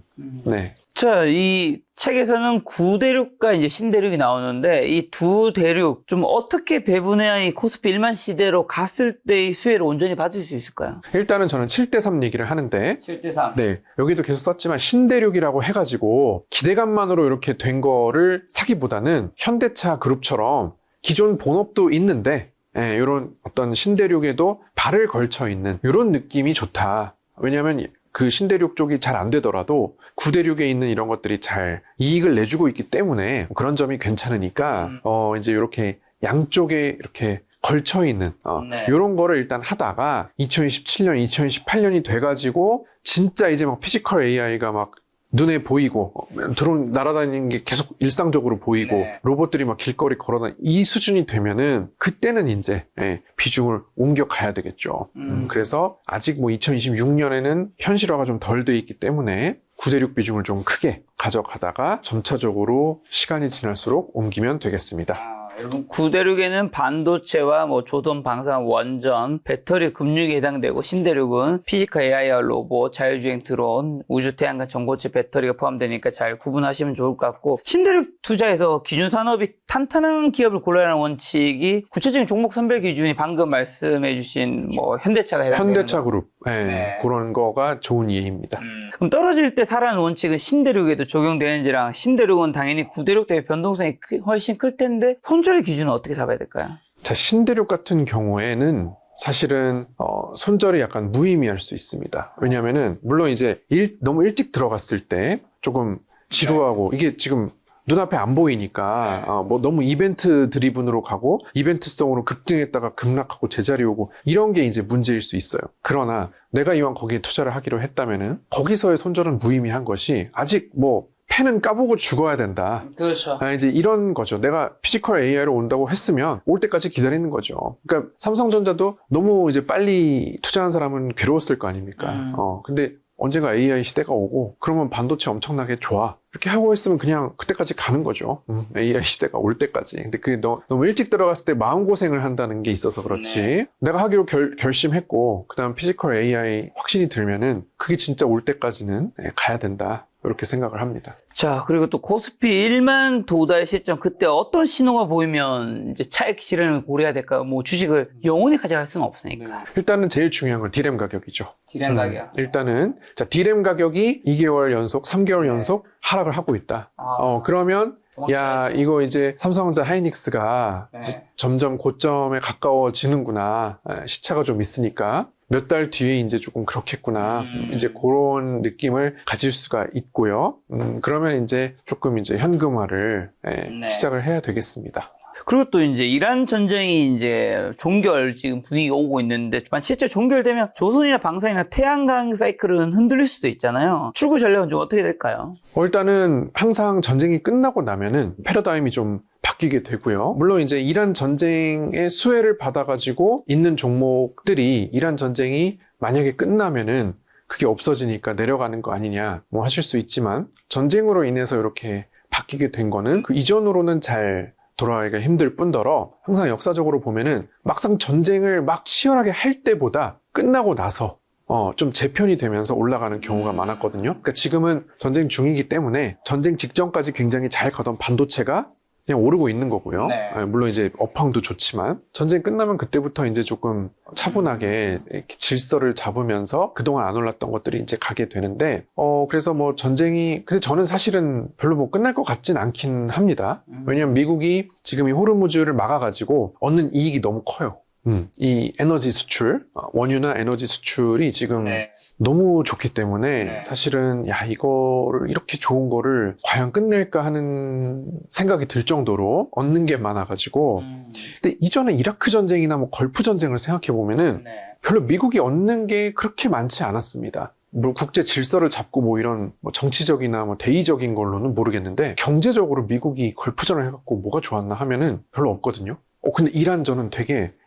네. 자, 이 책에서는 구대륙과 이제 신대륙이 나오는데, 이 두 대륙 좀 어떻게 배분해야 이 코스피 1만 시대로 갔을 때의 수혜를 온전히 받을 수 있을까요? 일단은 저는 7대3 얘기를 하는데, 7대3. 네, 여기도 계속 썼지만 신대륙이라고 해가지고 기대감만으로 이렇게 된 거를 사기보다는 현대차 그룹처럼 기존 본업도 있는데 이런 어떤 신대륙에도 발을 걸쳐 있는 이런 느낌이 좋다. 왜냐하면 그 신대륙 쪽이 잘 안 되더라도 구대륙에 있는 이런 것들이 잘 이익을 내주고 있기 때문에 그런 점이 괜찮으니까 이제 이렇게 양쪽에 이렇게 걸쳐 있는 네. 이런 거를 일단 하다가 2027년, 2028년이 돼가지고 진짜 이제 막 피지컬 AI가 막 눈에 보이고 드론 날아다니는 게 계속 일상적으로 보이고 네. 로봇들이 막 길거리 걸어다니 이 수준이 되면은 그때는 이제 비중을 옮겨가야 되겠죠. 그래서 아직 뭐 2026년에는 현실화가 좀 덜 돼 있기 때문에 구대륙 비중을 좀 크게 가져가다가 점차적으로 시간이 지날수록 옮기면 되겠습니다. 여러분, 구대륙에는 반도체와 뭐 조선, 방산, 원전, 배터리, 금융에 해당되고, 신대륙은 피지컬 AI와 로봇, 자율주행 드론, 우주 태양광, 전고체 배터리가 포함되니까 잘 구분하시면 좋을 것 같고, 신대륙 투자에서 기준 산업이 탄탄한 기업을 골라야 하는 원칙이 구체적인 종목 선별 기준이 방금 말씀해주신 뭐 현대차가 해당되는 현대차 거. 그룹 네. 그런 거가 좋은 예입니다. 그럼 떨어질 때 사라는 원칙은 신대륙에도 적용되는지랑, 신대륙은 당연히 구대륙 대비 변동성이 훨씬 클 텐데 손절의 기준은 어떻게 잡아야 될까요? 자, 신대륙 같은 경우에는 사실은 손절이 약간 무의미할 수 있습니다. 왜냐하면은 물론 이제 너무 일찍 들어갔을 때 조금 지루하고 이게 지금 눈앞에 안 보이니까 뭐 너무 이벤트 드리븐으로 가고 이벤트성으로 급등했다가 급락하고 제자리 오고 이런 게 이제 문제일 수 있어요. 그러나 내가 이왕 거기에 투자를 하기로 했다면은 거기서의 손절은 무의미한 것이, 아직 뭐 펜은 까보고 죽어야 된다. 그렇죠. 이제 이런 거죠. 내가 피지컬 AI로 온다고 했으면 올 때까지 기다리는 거죠. 그러니까 삼성전자도 너무 이제 빨리 투자한 사람은 괴로웠을 거 아닙니까? 근데 언젠가 AI 시대가 오고 그러면 반도체 엄청나게 좋아. 이렇게 하고 있으면 그냥 그때까지 가는 거죠. AI 시대가 올 때까지. 근데 그게 너무 일찍 들어갔을 때 마음고생을 한다는 게 있어서 그렇지. 네. 내가 하기로 결심했고 그다음 피지컬 AI 확신이 들면은 그게 진짜 올 때까지는 가야 된다. 이렇게 생각을 합니다. 자, 그리고 또 코스피 1만 도달 시점, 그때 어떤 신호가 보이면 이제 차익 실현을 고려해야 될까요? 뭐 주식을 영원히 가져갈 수는 없으니까. 일단은 제일 중요한 건 디램 가격이죠. 디램 가격. 일단은 자, 디램 가격이 2개월 연속, 3개월 연속 하락을 하고 있다. 그러면 야, 이거 이제 삼성전자 하이닉스가 이제 점점 고점에 가까워지는구나. 시차가 좀 있으니까. 몇 달 뒤에 이제 조금 그렇겠구나. 이제 그런 느낌을 가질 수가 있고요. 그러면 이제 조금 이제 현금화를 시작을 해야 되겠습니다. 그리고 또 이제 이란 전쟁이 이제 종결 지금 분위기가 오고 있는데, 실제 종결되면 조선이나 방산이나 태양광 사이클은 흔들릴 수도 있잖아요. 출구 전략은 좀 어떻게 될까요? 일단은 항상 전쟁이 끝나고 나면은 패러다임이 좀 바뀌게 되고요. 물론 이제 이란 전쟁의 수혜를 받아가지고 있는 종목들이 이란 전쟁이 만약에 끝나면은 그게 없어지니까 내려가는 거 아니냐 뭐 하실 수 있지만, 전쟁으로 인해서 이렇게 바뀌게 된 거는 그 이전으로는 잘 돌아가기가 힘들 뿐더러 항상 역사적으로 보면은 막상 전쟁을 막 치열하게 할 때보다 끝나고 나서 좀 재편이 되면서 올라가는 경우가 많았거든요. 그러니까 지금은 전쟁 중이기 때문에 전쟁 직전까지 굉장히 잘 가던 반도체가 그냥 오르고 있는 거고요. 물론 이제 업황도 좋지만 전쟁 끝나면 그때부터 이제 조금 차분하게 이렇게 질서를 잡으면서 그동안 안 올랐던 것들이 이제 가게 되는데, 그래서 뭐 전쟁이, 근데 저는 사실은 별로 뭐 끝날 것 같진 않긴 합니다. 왜냐면 미국이 지금 이 호르무즈를 막아가지고 얻는 이익이 너무 커요. 이 에너지 수출, 원유나 에너지 수출이 지금 너무 좋기 때문에 사실은 야, 이거를 이렇게 좋은 거를 과연 끝낼까 하는 생각이 들 정도로 얻는 게 많아가지고, 근데 이전에 이라크 전쟁이나 뭐 걸프 전쟁을 생각해 보면은 별로 미국이 얻는 게 그렇게 많지 않았습니다. 뭐 국제 질서를 잡고 뭐 이런 뭐 정치적이나 뭐 대의적인 걸로는 모르겠는데, 경제적으로 미국이 걸프전을 해갖고 뭐가 좋았나 하면은 별로 없거든요. 근데 이란전은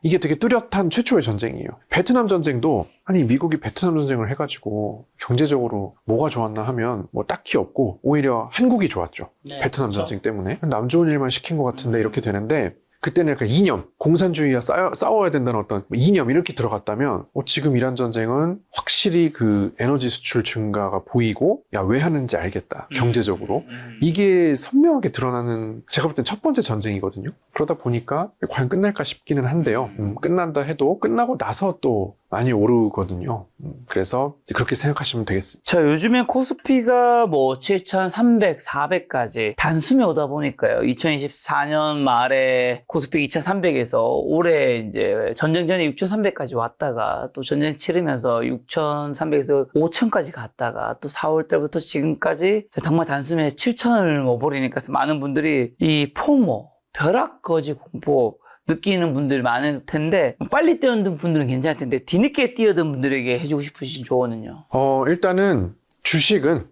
이게 되게 뚜렷한 최초의 전쟁이에요. 베트남 전쟁도, 아니, 미국이 베트남 전쟁을 해가지고 경제적으로 뭐가 좋았나 하면 뭐 딱히 없고, 오히려 한국이 좋았죠. 베트남 전쟁 때문에. 남 좋은 일만 시킨 것 같은데 이렇게 되는데, 그때는 약간 이념, 공산주의와 싸워야 된다는 어떤 이념 이렇게 들어갔다면, 지금 이란 전쟁은 확실히 그 에너지 수출 증가가 보이고, 야, 왜 하는지 알겠다. 경제적으로. 이게 선명하게 드러나는, 제가 볼 땐 첫 번째 전쟁이거든요. 그러다 보니까 과연 끝날까 싶기는 한데요. 끝난다 해도 끝나고 나서 또 많이 오르거든요. 그래서 그렇게 생각하시면 되겠습니다. 자, 요즘엔 코스피가 뭐 7,300, 400까지 단숨에 오다 보니까요. 2024년 말에 코스피 2,300에서 올해 이제 전쟁 전에 6,300까지 왔다가 또 전쟁 치르면서 6,300에서 5,000까지 갔다가 또 4월 달부터 지금까지 정말 단숨에 7,000을 먹어버리니까 많은 분들이 이 포모, 벼락거지 공포 느끼는 분들이 많을 텐데, 빨리 뛰어든 분들은 괜찮을 텐데 뒤늦게 뛰어든 분들에게 해주고 싶으신 조언은요? 일단은 주식은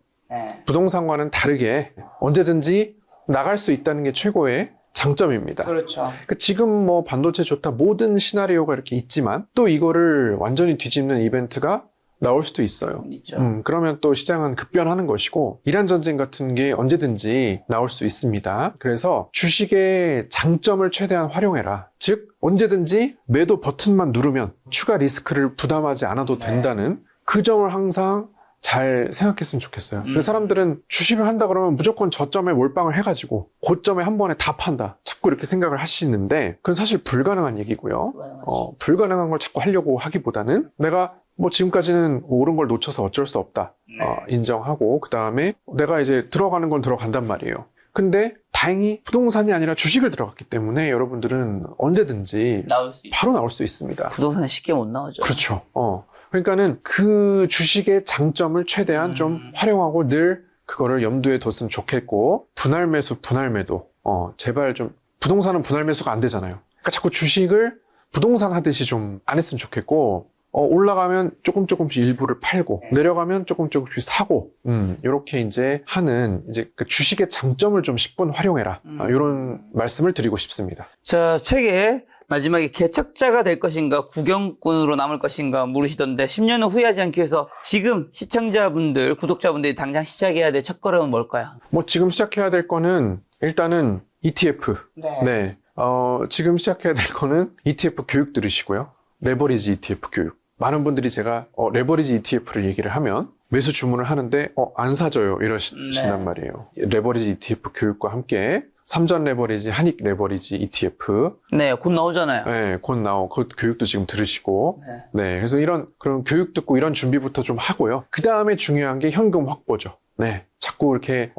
부동산과는 다르게 언제든지 나갈 수 있다는 게 최고의 장점입니다. 그렇죠. 그러니까 지금 뭐 반도체 좋다, 모든 시나리오가 이렇게 있지만 또 이거를 완전히 뒤집는 이벤트가 나올 수도 있어요. 있죠. 그러면 또 시장은 급변하는 것이고, 이란 전쟁 같은 게 언제든지 나올 수 있습니다. 그래서 주식의 장점을 최대한 활용해라. 즉, 언제든지 매도 버튼만 누르면 추가 리스크를 부담하지 않아도 된다는 그 점을 항상 잘 생각했으면 좋겠어요. 그래서 사람들은 주식을 한다 그러면 무조건 저점에 몰빵을 해가지고 고점에 한 번에 다 판다, 자꾸 이렇게 생각을 하시는데, 그건 사실 불가능한 얘기고요. 불가능한 걸 자꾸 하려고 하기보다는 내가 뭐 지금까지는 오른 걸 놓쳐서 어쩔 수 없다, 인정하고, 그 다음에 내가 이제 들어가는 건 들어간단 말이에요. 근데 다행히 부동산이 아니라 주식을 들어갔기 때문에 여러분들은 언제든지 바로 나올 수 있습니다. 부동산은 쉽게 못 나오죠. 그렇죠. 그러니까는 그 주식의 장점을 최대한 좀 활용하고 늘 그거를 염두에 뒀으면 좋겠고, 분할 매수, 분할 매도. 제발 좀, 부동산은 분할 매수가 안 되잖아요. 그러니까 자꾸 주식을 부동산 하듯이 좀 안 했으면 좋겠고, 올라가면 조금씩 일부를 팔고, 내려가면 조금씩 사고, 요렇게 이제 하는, 이제 그 주식의 장점을 좀 10분 활용해라. 이런 말씀을 드리고 싶습니다. 자, 책에 마지막에 개척자가 될 것인가, 구경꾼으로 남을 것인가 물으시던데, 10년 후 후회하지 않기 위해서 지금 시청자분들, 구독자분들이 당장 시작해야 될 첫걸음은 뭘까요? 뭐 지금 시작해야 될 거는 일단은 ETF. 네. 지금 시작해야 될 거는 ETF 교육 들으시고요. 레버리지 ETF 교육. 많은 분들이 제가 레버리지 ETF를 얘기를 하면 매수 주문을 하는데 안 사줘요 이러신단 네. 말이에요. 레버리지 ETF 교육과 함께 삼전 레버리지, 한익 레버리지 ETF 네, 곧 나오잖아요. 네, 곧 그 교육도 지금 들으시고 네. 네, 그래서 그런 교육 듣고 이런 준비부터 좀 하고요. 그 다음에 중요한 게 현금 확보죠. 네, 자꾸 이렇게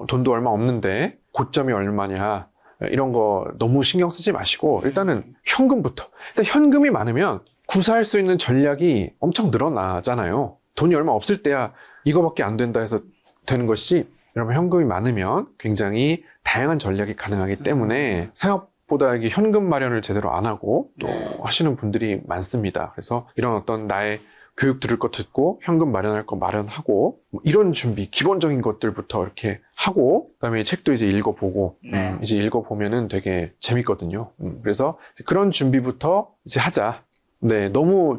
돈도 얼마 없는데 고점이 얼마냐 이런 거 너무 신경 쓰지 마시고 일단은 현금부터. 일단 현금이 많으면 구사할 수 있는 전략이 엄청 늘어나잖아요. 돈이 얼마 없을 때야 이거밖에 안 된다 해서 되는 것이 여러분 현금이 많으면 굉장히 다양한 전략이 가능하기 때문에 생각보다 이게 현금 마련을 제대로 안 하고 또 하시는 분들이 많습니다. 그래서 이런 어떤 나의 교육 들을 거 듣고 현금 마련할 거 마련하고 뭐 이런 준비 기본적인 것들부터 이렇게 하고 그다음에 책도 이제 읽어보고 이제 읽어보면은 되게 재밌거든요. 그래서 그런 준비부터 이제 하자. 네, 너무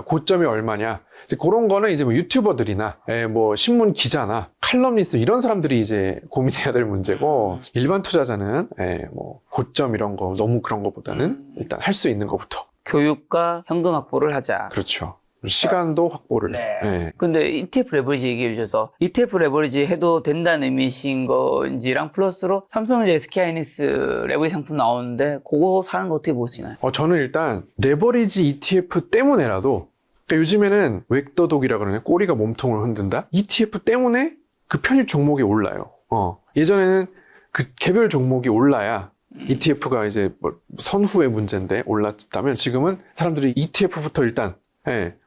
고점이 얼마냐. 이제 그런 거는 이제 뭐 유튜버들이나, 뭐 신문 기자나 칼럼니스트 이런 사람들이 이제 고민해야 될 문제고, 일반 투자자는, 뭐 고점 이런 거 너무 그런 거보다는 일단 할 수 있는 것부터. 교육과 현금 확보를 하자. 그렇죠. 시간도 확보를. 네. 근데 ETF 레버리지 얘기해 주셔서 ETF 레버리지 해도 된다는 의미신 건지랑 플러스로 삼성전자 SK하이닉스 레버리지 상품 나오는데 그거 사는 거 어떻게 보시나요? 저는 일단 레버리지 ETF 때문에라도 그러니까 요즘에는 웩더독이라 그러네. 꼬리가 몸통을 흔든다. ETF 때문에 그 편입 종목이 올라요. 예전에는 그 개별 종목이 올라야 ETF가 이제 뭐 선후의 문제인데 올랐다면 지금은 사람들이 ETF부터 일단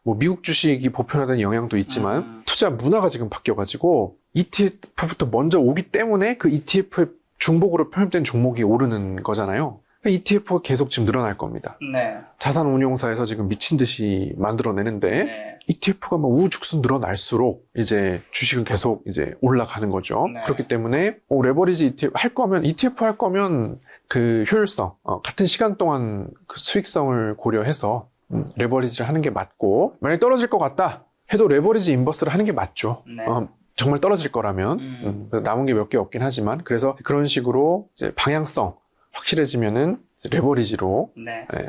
뭐 미국 주식이 보편화된 영향도 있지만 투자 문화가 지금 바뀌어가지고 ETF부터 먼저 오기 때문에 그 ETF의 중복으로 편입된 종목이 오르는 거잖아요. ETF가 계속 지금 늘어날 겁니다. 네. 자산운용사에서 지금 미친 듯이 만들어내는데 ETF가 막 우후죽순 늘어날수록 이제 주식은 계속 이제 올라가는 거죠. 그렇기 때문에 레버리지 ETF 할 거면 그 효율성, 같은 시간 동안 그 수익성을 고려해서 레버리지를 하는 게 맞고 만약에 떨어질 것 같다 해도 레버리지 인버스를 하는 게 맞죠. 정말 떨어질 거라면 남은 게 몇 개 없긴 하지만 그래서 그런 식으로 이제 방향성 확실해지면은 레버리지로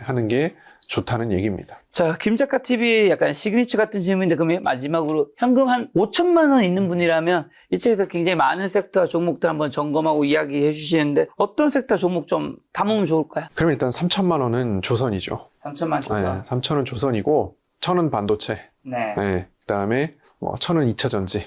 하는 게 좋다는 얘기입니다. 자, 김작가 TV 약간 시그니처 같은 질문인데 그러면 마지막으로 현금 한 5천만 원 있는 분이라면 이 책에서 굉장히 많은 섹터 종목들 한번 점검하고 이야기해 주시는데 어떤 sek터 종목 좀 담으면 좋을까요? 그럼 일단 3천만 원은 조선이죠. 3천만 원. 3천은 조선이고 1,000은 반도체. 그다음에 1,000은 2차전지.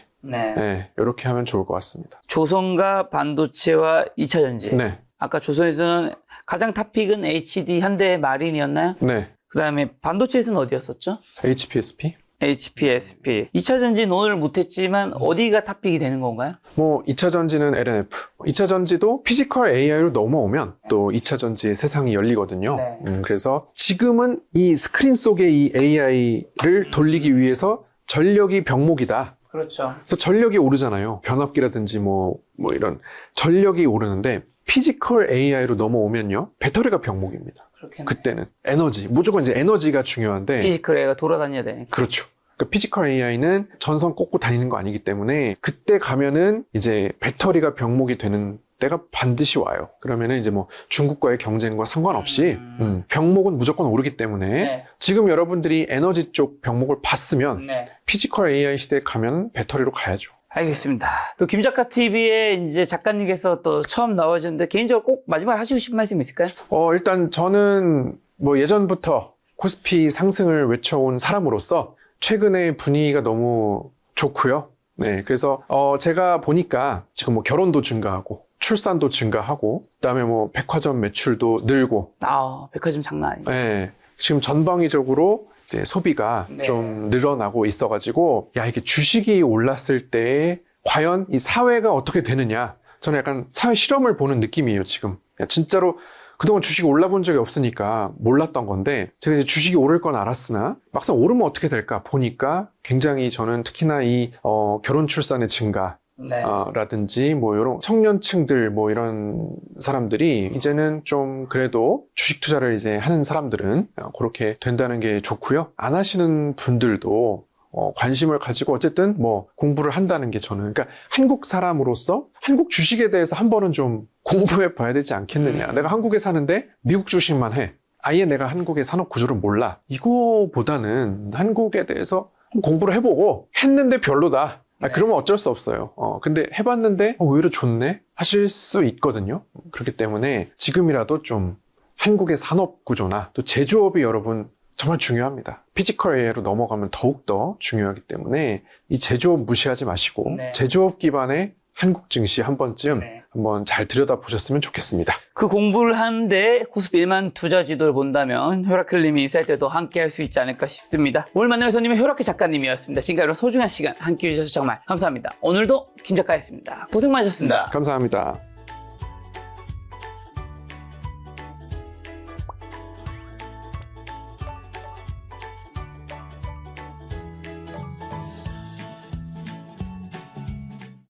이렇게 하면 좋을 것 같습니다. 조선과 반도체와 2차전지. 아까 조선에서는 가장 탑픽은 HD, 현대, 마린이었나요? 그 다음에 반도체에서는 어디였었죠? HPSP. HPSP. 2차전지는 오늘 못했지만 어디가 탑픽이 되는 건가요? 2차전지는 LNF. 2차전지도 피지컬 AI로 넘어오면 또 2차전지의 세상이 열리거든요. 그래서 지금은 이 스크린 속의 이 AI를 돌리기 위해서 전력이 병목이다. 그렇죠. 그래서 전력이 오르잖아요. 변압기라든지 뭐 이런 전력이 오르는데 피지컬 AI로 넘어오면요. 배터리가 병목입니다. 그렇겠네. 그때는 에너지, 무조건 이제 에너지가 중요한데 피지컬 AI가 돌아다녀야 되니까. 그렇죠. 그러니까 피지컬 AI는 전선 꽂고 다니는 거 아니기 때문에 그때 가면은 이제 배터리가 병목이 되는 때가 반드시 와요. 그러면은 이제 뭐 중국과의 경쟁과 상관없이 병목은 무조건 오르기 때문에 지금 여러분들이 에너지 쪽 병목을 봤으면 피지컬 AI 시대에 가면 배터리로 가야죠. 알겠습니다. 또 김작가 TV에 이제 작가님께서 또 처음 나와주셨는데 개인적으로 꼭 마지막에 하시고 싶은 말씀 있을까요? 일단 저는 뭐 예전부터 코스피 상승을 외쳐온 사람으로서 최근에 분위기가 너무 좋고요. 그래서 제가 보니까 지금 뭐 결혼도 증가하고 출산도 증가하고 그다음에 뭐 백화점 매출도 늘고 백화점 장난 아니에요. 지금 전방위적으로 이제 소비가 좀 늘어나고 있어가지고 이게 주식이 올랐을 때 과연 이 사회가 어떻게 되느냐 저는 약간 사회 실험을 보는 느낌이에요 지금. 진짜로 그동안 주식이 올라본 적이 없으니까 몰랐던 건데 제가 이제 주식이 오를 건 알았으나 막상 오르면 어떻게 될까 보니까 굉장히 저는 특히나 이 결혼 출산의 증가 라든지 뭐 이런 청년층들 뭐 이런 사람들이 이제는 좀 그래도 주식 투자를 이제 하는 사람들은 그렇게 된다는 게 좋고요. 안 하시는 분들도 관심을 가지고 어쨌든 뭐 공부를 한다는 게 저는 그러니까 한국 사람으로서 한국 주식에 대해서 한 번은 좀 공부해 봐야 되지 않겠느냐. 내가 한국에 사는데 미국 주식만 해. 아예 내가 한국의 산업 구조를 몰라. 이거보다는 한국에 대해서 공부를 해보고 했는데 별로다. 그러면 어쩔 수 없어요. 근데 해봤는데 오히려 좋네? 하실 수 있거든요. 그렇기 때문에 지금이라도 좀 한국의 산업 구조나 또 제조업이 여러분 정말 중요합니다. 피지컬 AI로 넘어가면 더욱더 중요하기 때문에 이 제조업 무시하지 마시고 네. 제조업 기반의 한국 증시 한 번쯤 네. 한번 잘 들여다보셨으면 좋겠습니다. 그 공부를 하는데 코스피 1만 투자 지도를 본다면 효라클님이 인사할 때도 함께 할 수 있지 않을까 싶습니다. 오늘 만날 손님은 효라클 작가님이었습니다. 지금까지 소중한 시간 함께 해주셔서 정말 감사합니다. 오늘도 김 작가였습니다. 고생 많으셨습니다. 감사합니다.